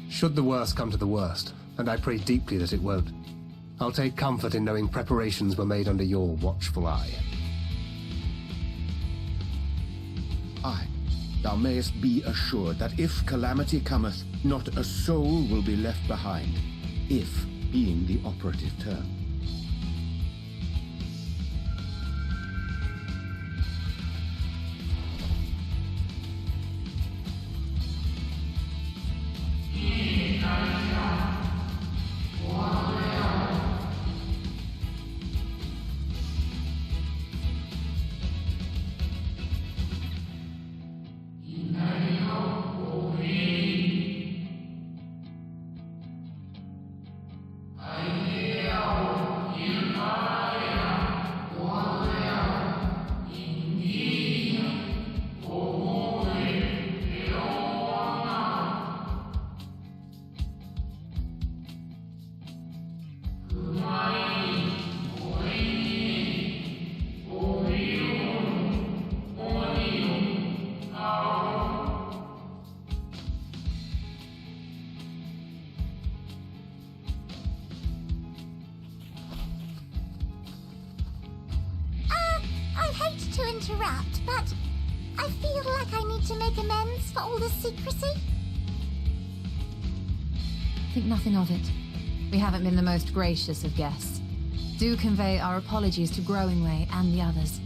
Should the worst come to the worst, and I pray deeply that it won't, I'll take comfort in knowing preparations were made under your watchful eye. Aye, thou mayest be assured that if calamity cometh, not a soul will be left behind, if being the operative term. to interrupt, but I feel like I need to make amends for all the secrecy. Think nothing of it. We haven't been the most gracious of guests. Do convey our apologies to Growingway and the others.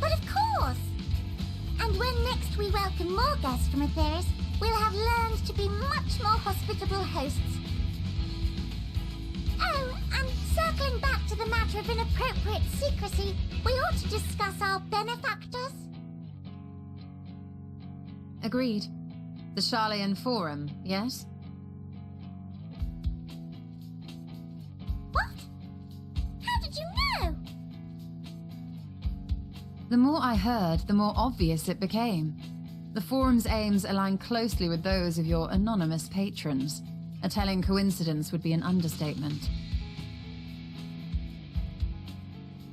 But of course! And when next we welcome more guests from Atheris, we'll have learned to be much more hospitable hosts. Oh, and circling back to the matter of inappropriate secrecy, we ought to discuss our benefactors. Agreed. The Sharlayan Forum, yes? What? How did you know? The more I heard, the more obvious it became. The Forum's aims align closely with those of your anonymous patrons. A telling coincidence would be an understatement.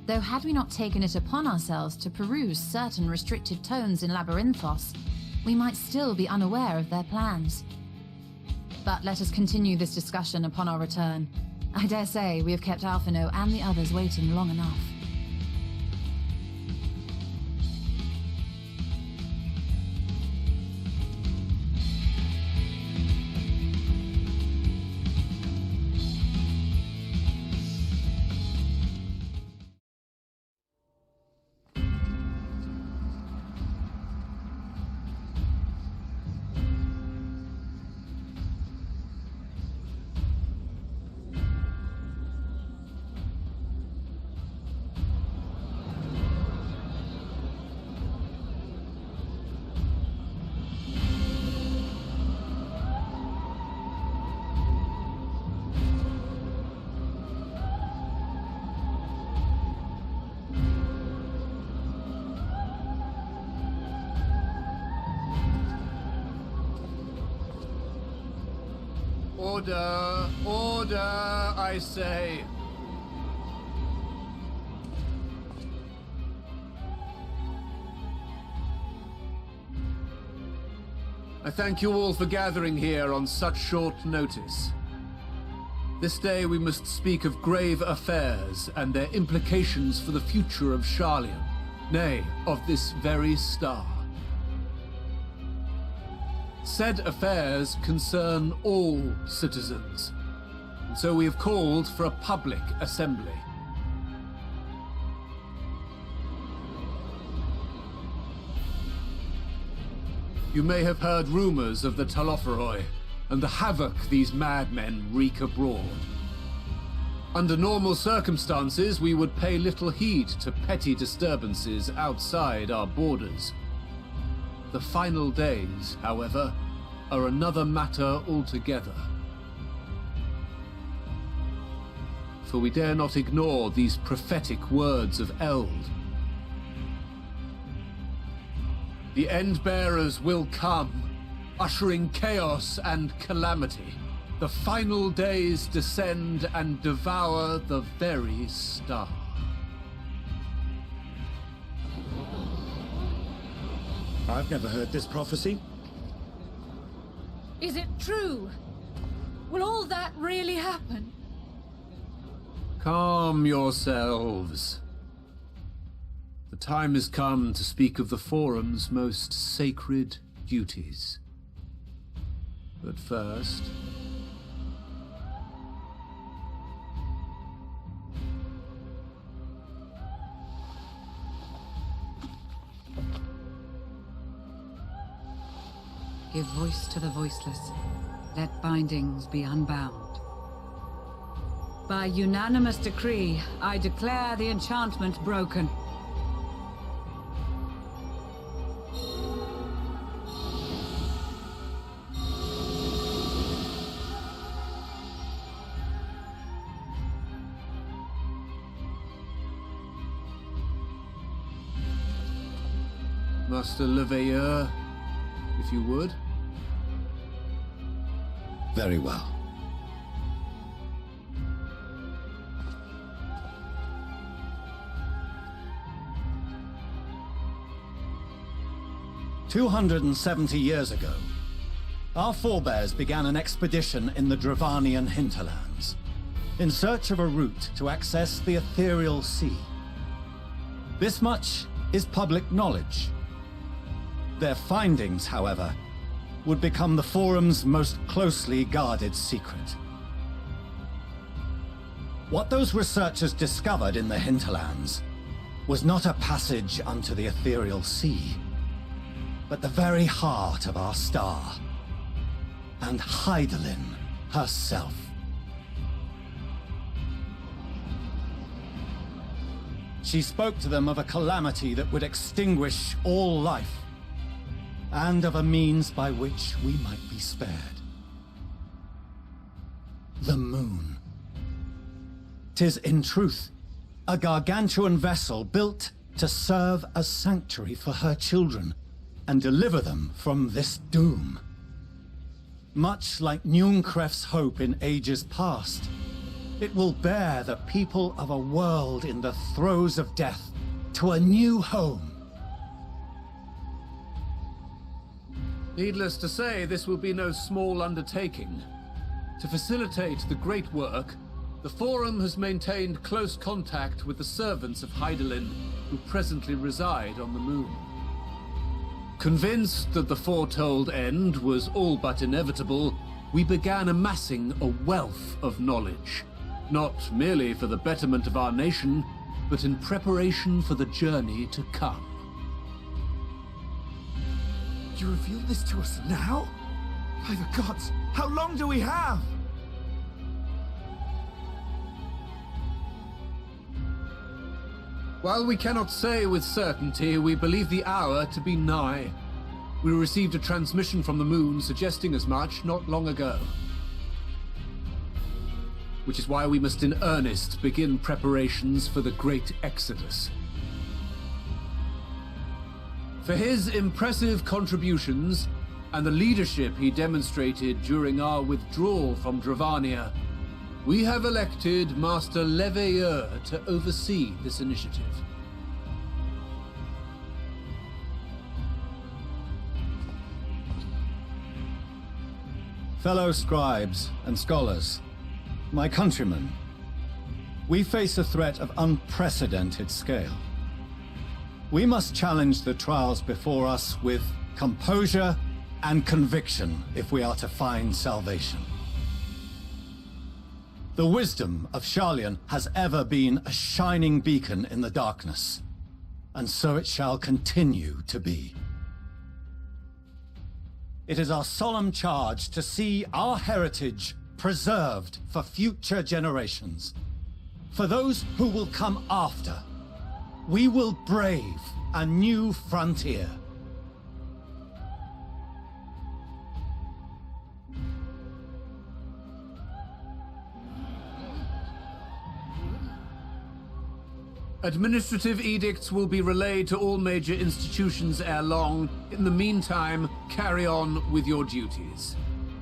Though had we not taken it upon ourselves to peruse certain restricted tones in Labyrinthos, we might still be unaware of their plans. But let us continue this discussion upon our return. I dare say we have kept Alphino and the others waiting long enough. Order! Order, I say! I thank you all for gathering here on such short notice. This day we must speak of grave affairs and their implications for the future of Sharlayan, nay, of this very star. Said affairs concern all citizens, and so we have called for a public assembly. You may have heard rumors of the Talopheroi and the havoc these madmen wreak abroad. Under normal circumstances, we would pay little heed to petty disturbances outside our borders. The final days, however, are another matter altogether. For we dare not ignore these prophetic words of Eld. The Endbearers will come, ushering chaos and calamity. The final days descend and devour the very star. I've never heard this prophecy. Is it true? Will all that really happen? Calm yourselves. The time has come to speak of the Forum's most sacred duties. But first... Give voice to the voiceless. Let bindings be unbound. By unanimous decree, I declare the enchantment broken. Master Leveilleur, if you would. Very well. "270 years ago, our forebears began an expedition in the Dravanian hinterlands. in search of a route to access the ethereal sea. This much is public knowledge. Their findings, however, would become the Forum's most closely guarded secret. What those researchers discovered in the hinterlands was not a passage unto the ethereal sea, but the very heart of our star, and Hydaelyn herself. She spoke to them of a calamity that would extinguish all life, and of a means by which we might be spared. The moon. 'Tis in truth a gargantuan vessel built to serve as sanctuary for her children and deliver them from this doom. Much like Njunkref's hope in ages past, it will bear the people of a world in the throes of death to a new home. Needless to say, this will be no small undertaking. To facilitate the great work, the Forum has maintained close contact with the servants of Hydaelyn, who presently reside on the moon. Convinced that the foretold end was all but inevitable, we began amassing a wealth of knowledge, not merely for the betterment of our nation, but in preparation for the journey to come. You reveal this to us now? By the gods, how long do we have? While we cannot say with certainty, we believe the hour to be nigh. We received a transmission from the moon suggesting as much not long ago. Which is why we must in earnest begin preparations for the great exodus. For his impressive contributions and the leadership he demonstrated during our withdrawal from Dravania, we have elected Master Leveilleur to oversee this initiative. Fellow scribes and scholars, my countrymen, we face a threat of unprecedented scale. We must challenge the trials before us with composure and conviction if we are to find salvation. The wisdom of Sharlayan has ever been a shining beacon in the darkness, and so it shall continue to be. It is our solemn charge to see our heritage preserved for future generations. For those who will come after, we will brave a new frontier. Administrative edicts will be relayed to all major institutions ere long. In the meantime, carry on with your duties.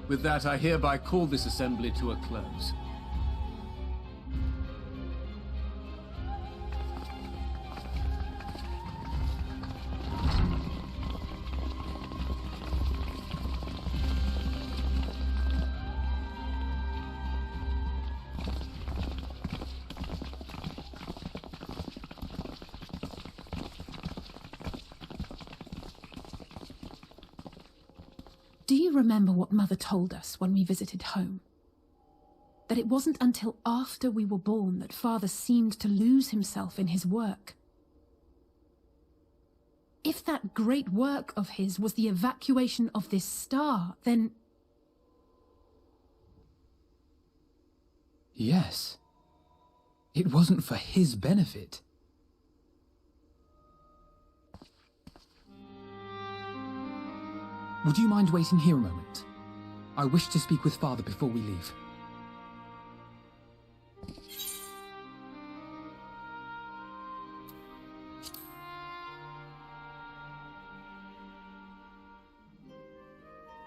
With that, I hereby call this assembly to a close. Do you remember what Mother told us when we visited home? That it wasn't until after we were born that Father seemed to lose himself in his work. If that great work of his was the evacuation of this star, then... Yes. It wasn't for his benefit. Would you mind waiting here a moment? I wish to speak with Father before we leave.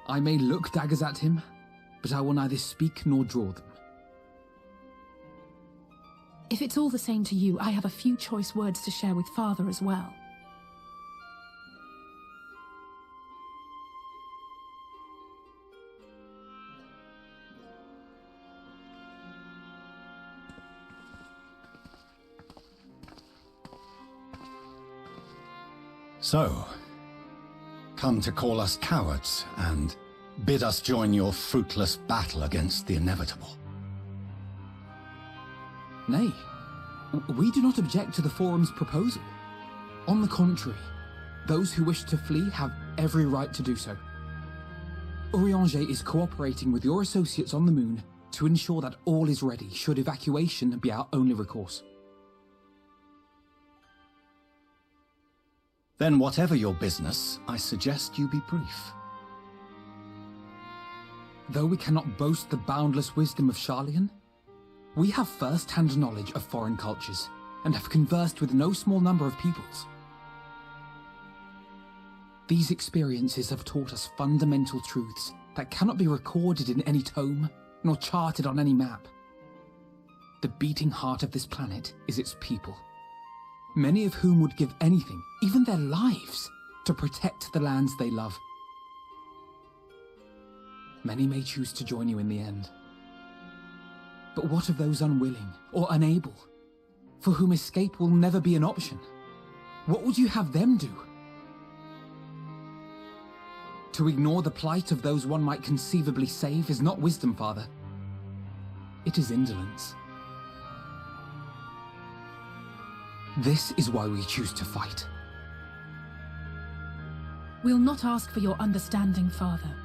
I may look daggers at him, but I will neither speak nor draw them. If it's all the same to you, I have a few choice words to share with Father as well. So, come to call us cowards and bid us join your fruitless battle against the inevitable. Nay, we do not object to the Forum's proposal. On the contrary, those who wish to flee have every right to do so. Urianger is cooperating with your associates on the moon to ensure that all is ready should evacuation be our only recourse. Then whatever your business, I suggest you be brief. Though we cannot boast the boundless wisdom of Sharlayan, we have first-hand knowledge of foreign cultures and have conversed with no small number of peoples. These experiences have taught us fundamental truths that cannot be recorded in any tome, nor charted on any map. The beating heart of this planet is its people, many of whom would give anything, even their lives, to protect the lands they love. Many may choose to join you in the end. But what of those unwilling or unable, for whom escape will never be an option? What would you have them do? To ignore the plight of those one might conceivably save is not wisdom, Father. It is indolence. This is why we choose to fight. We'll not ask for your understanding, Father.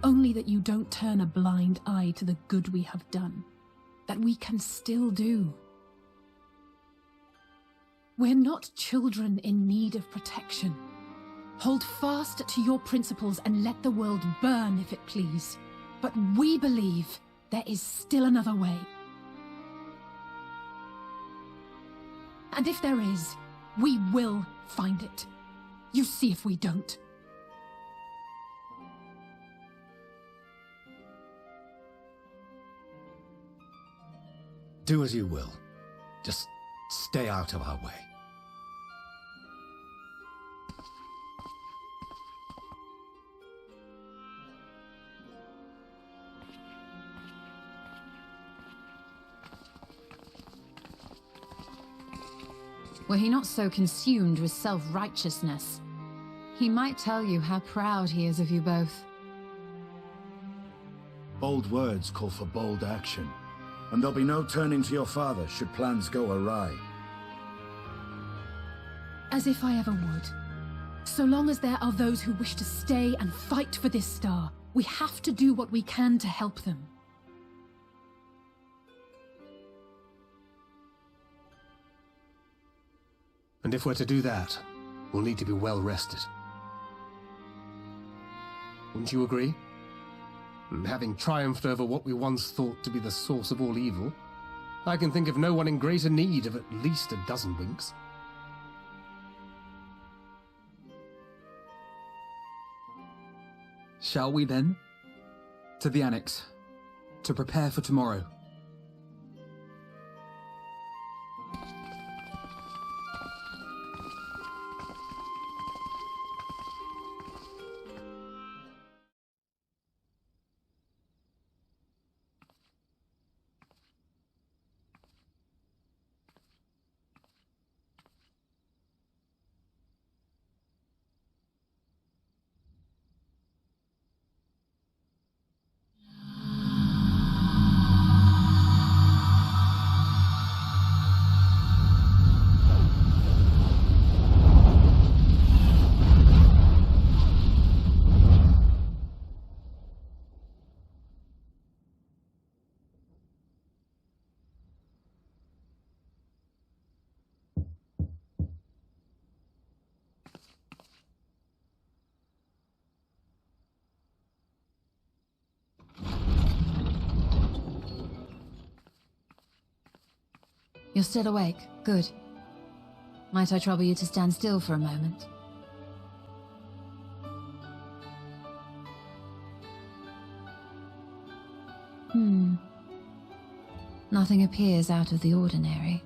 Only that you don't turn a blind eye to the good we have done. That we can still do. We're not children in need of protection. Hold fast to your principles and let the world burn if it please. But we believe there is still another way. And if there is, we will find it. You see if we don't. Do as you will. Just stay out of our way. Were he not so consumed with self-righteousness, he might tell you how proud he is of you both. Bold words call for bold action. And there'll be no turning to your father should plans go awry. As if I ever would. So long as there are those who wish to stay and fight for this star, we have to do what we can to help them. And if we're to do that, we'll need to be well rested. Wouldn't you agree? And having triumphed over what we once thought to be the source of all evil, I can think of no one in greater need of at least a dozen winks. Shall we then? To the Annex, to prepare for tomorrow. You're still awake? Good. Might I trouble you to stand still for a moment? Nothing appears out of the ordinary.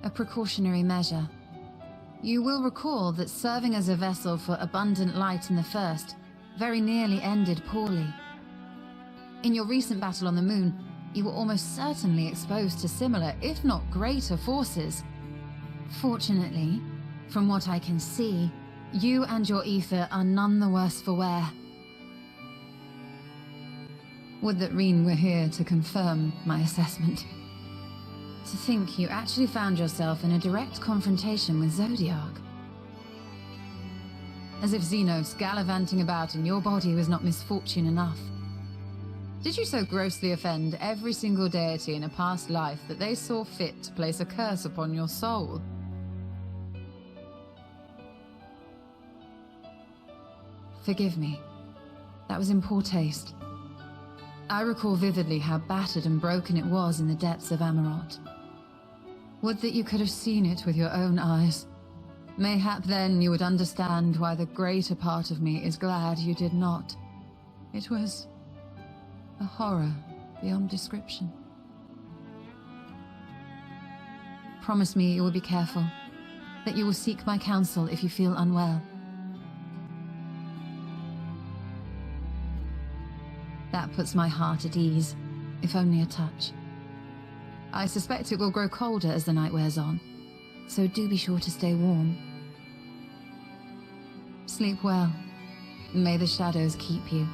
A precautionary measure. You will recall that serving as a vessel for abundant light in the First very nearly ended poorly. In your recent battle on the moon, you were almost certainly exposed to similar, if not greater, forces. Fortunately, from what I can see, you and your ether are none the worse for wear. Would that Reen were here to confirm my assessment. To think you actually found yourself in a direct confrontation with Zodiark. As if Zenos gallivanting about in your body was not misfortune enough. Did you so grossly offend every single deity in a past life that they saw fit to place a curse upon your soul? Forgive me. That was in poor taste. I recall vividly how battered and broken it was in the depths of Amarot. Would that you could have seen it with your own eyes. Mayhap then you would understand why the greater part of me is glad you did not. It was a horror beyond description. Promise me you will be careful, that you will seek my counsel if you feel unwell. That puts my heart at ease, if only a touch. I suspect it will grow colder as the night wears on, so do be sure to stay warm. Sleep well. May the shadows keep you.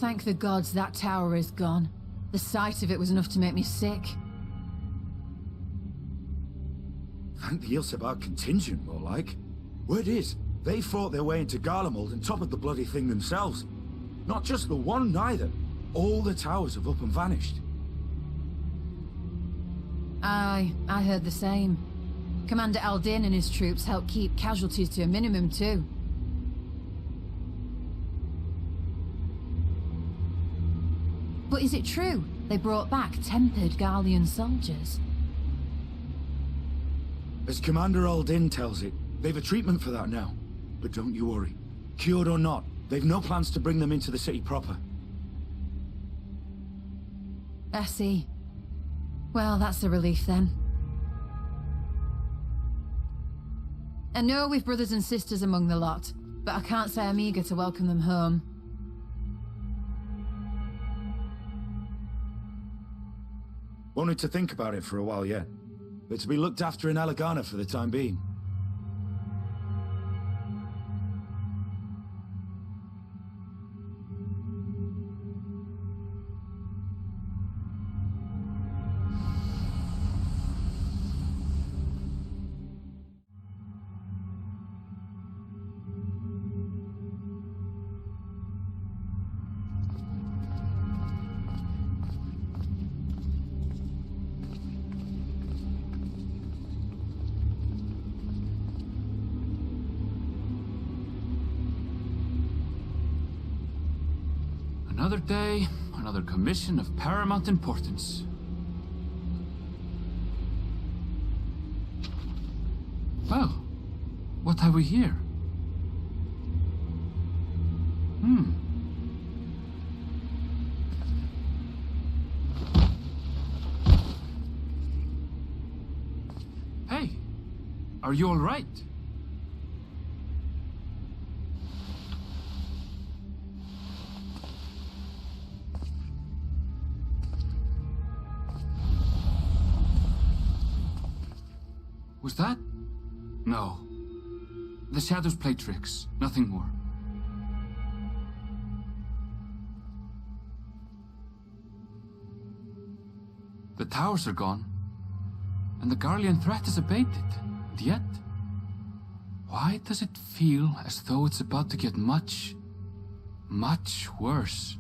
Thank the gods that tower is gone. The sight of it was enough to make me sick. Thank the Ilsebar contingent, more like. Word is, they fought their way into Dalamud and toppled the bloody thing themselves. Not just the one, neither. All the towers have up and vanished. Aye, I heard the same. Commander Aldin and his troops helped keep casualties to a minimum, too. But is it true they brought back tempered Garlean soldiers? As Commander Aldin tells it, they've a treatment for that now. But don't you worry. Cured or not, they've no plans to bring them into the city proper. I see. Well, that's a relief then. I know we've brothers and sisters among the lot, but I can't say I'm eager to welcome them home. Wanted to think about it for a while yet, but to be looked after in Elegana for the time being. Another day, another commission of paramount importance. Well, what have we here? Hey, are you all right? Was that? No. The shadows play tricks, nothing more. The towers are gone, and the Garlean threat is abated. And yet, why does it feel as though it's about to get much, much worse?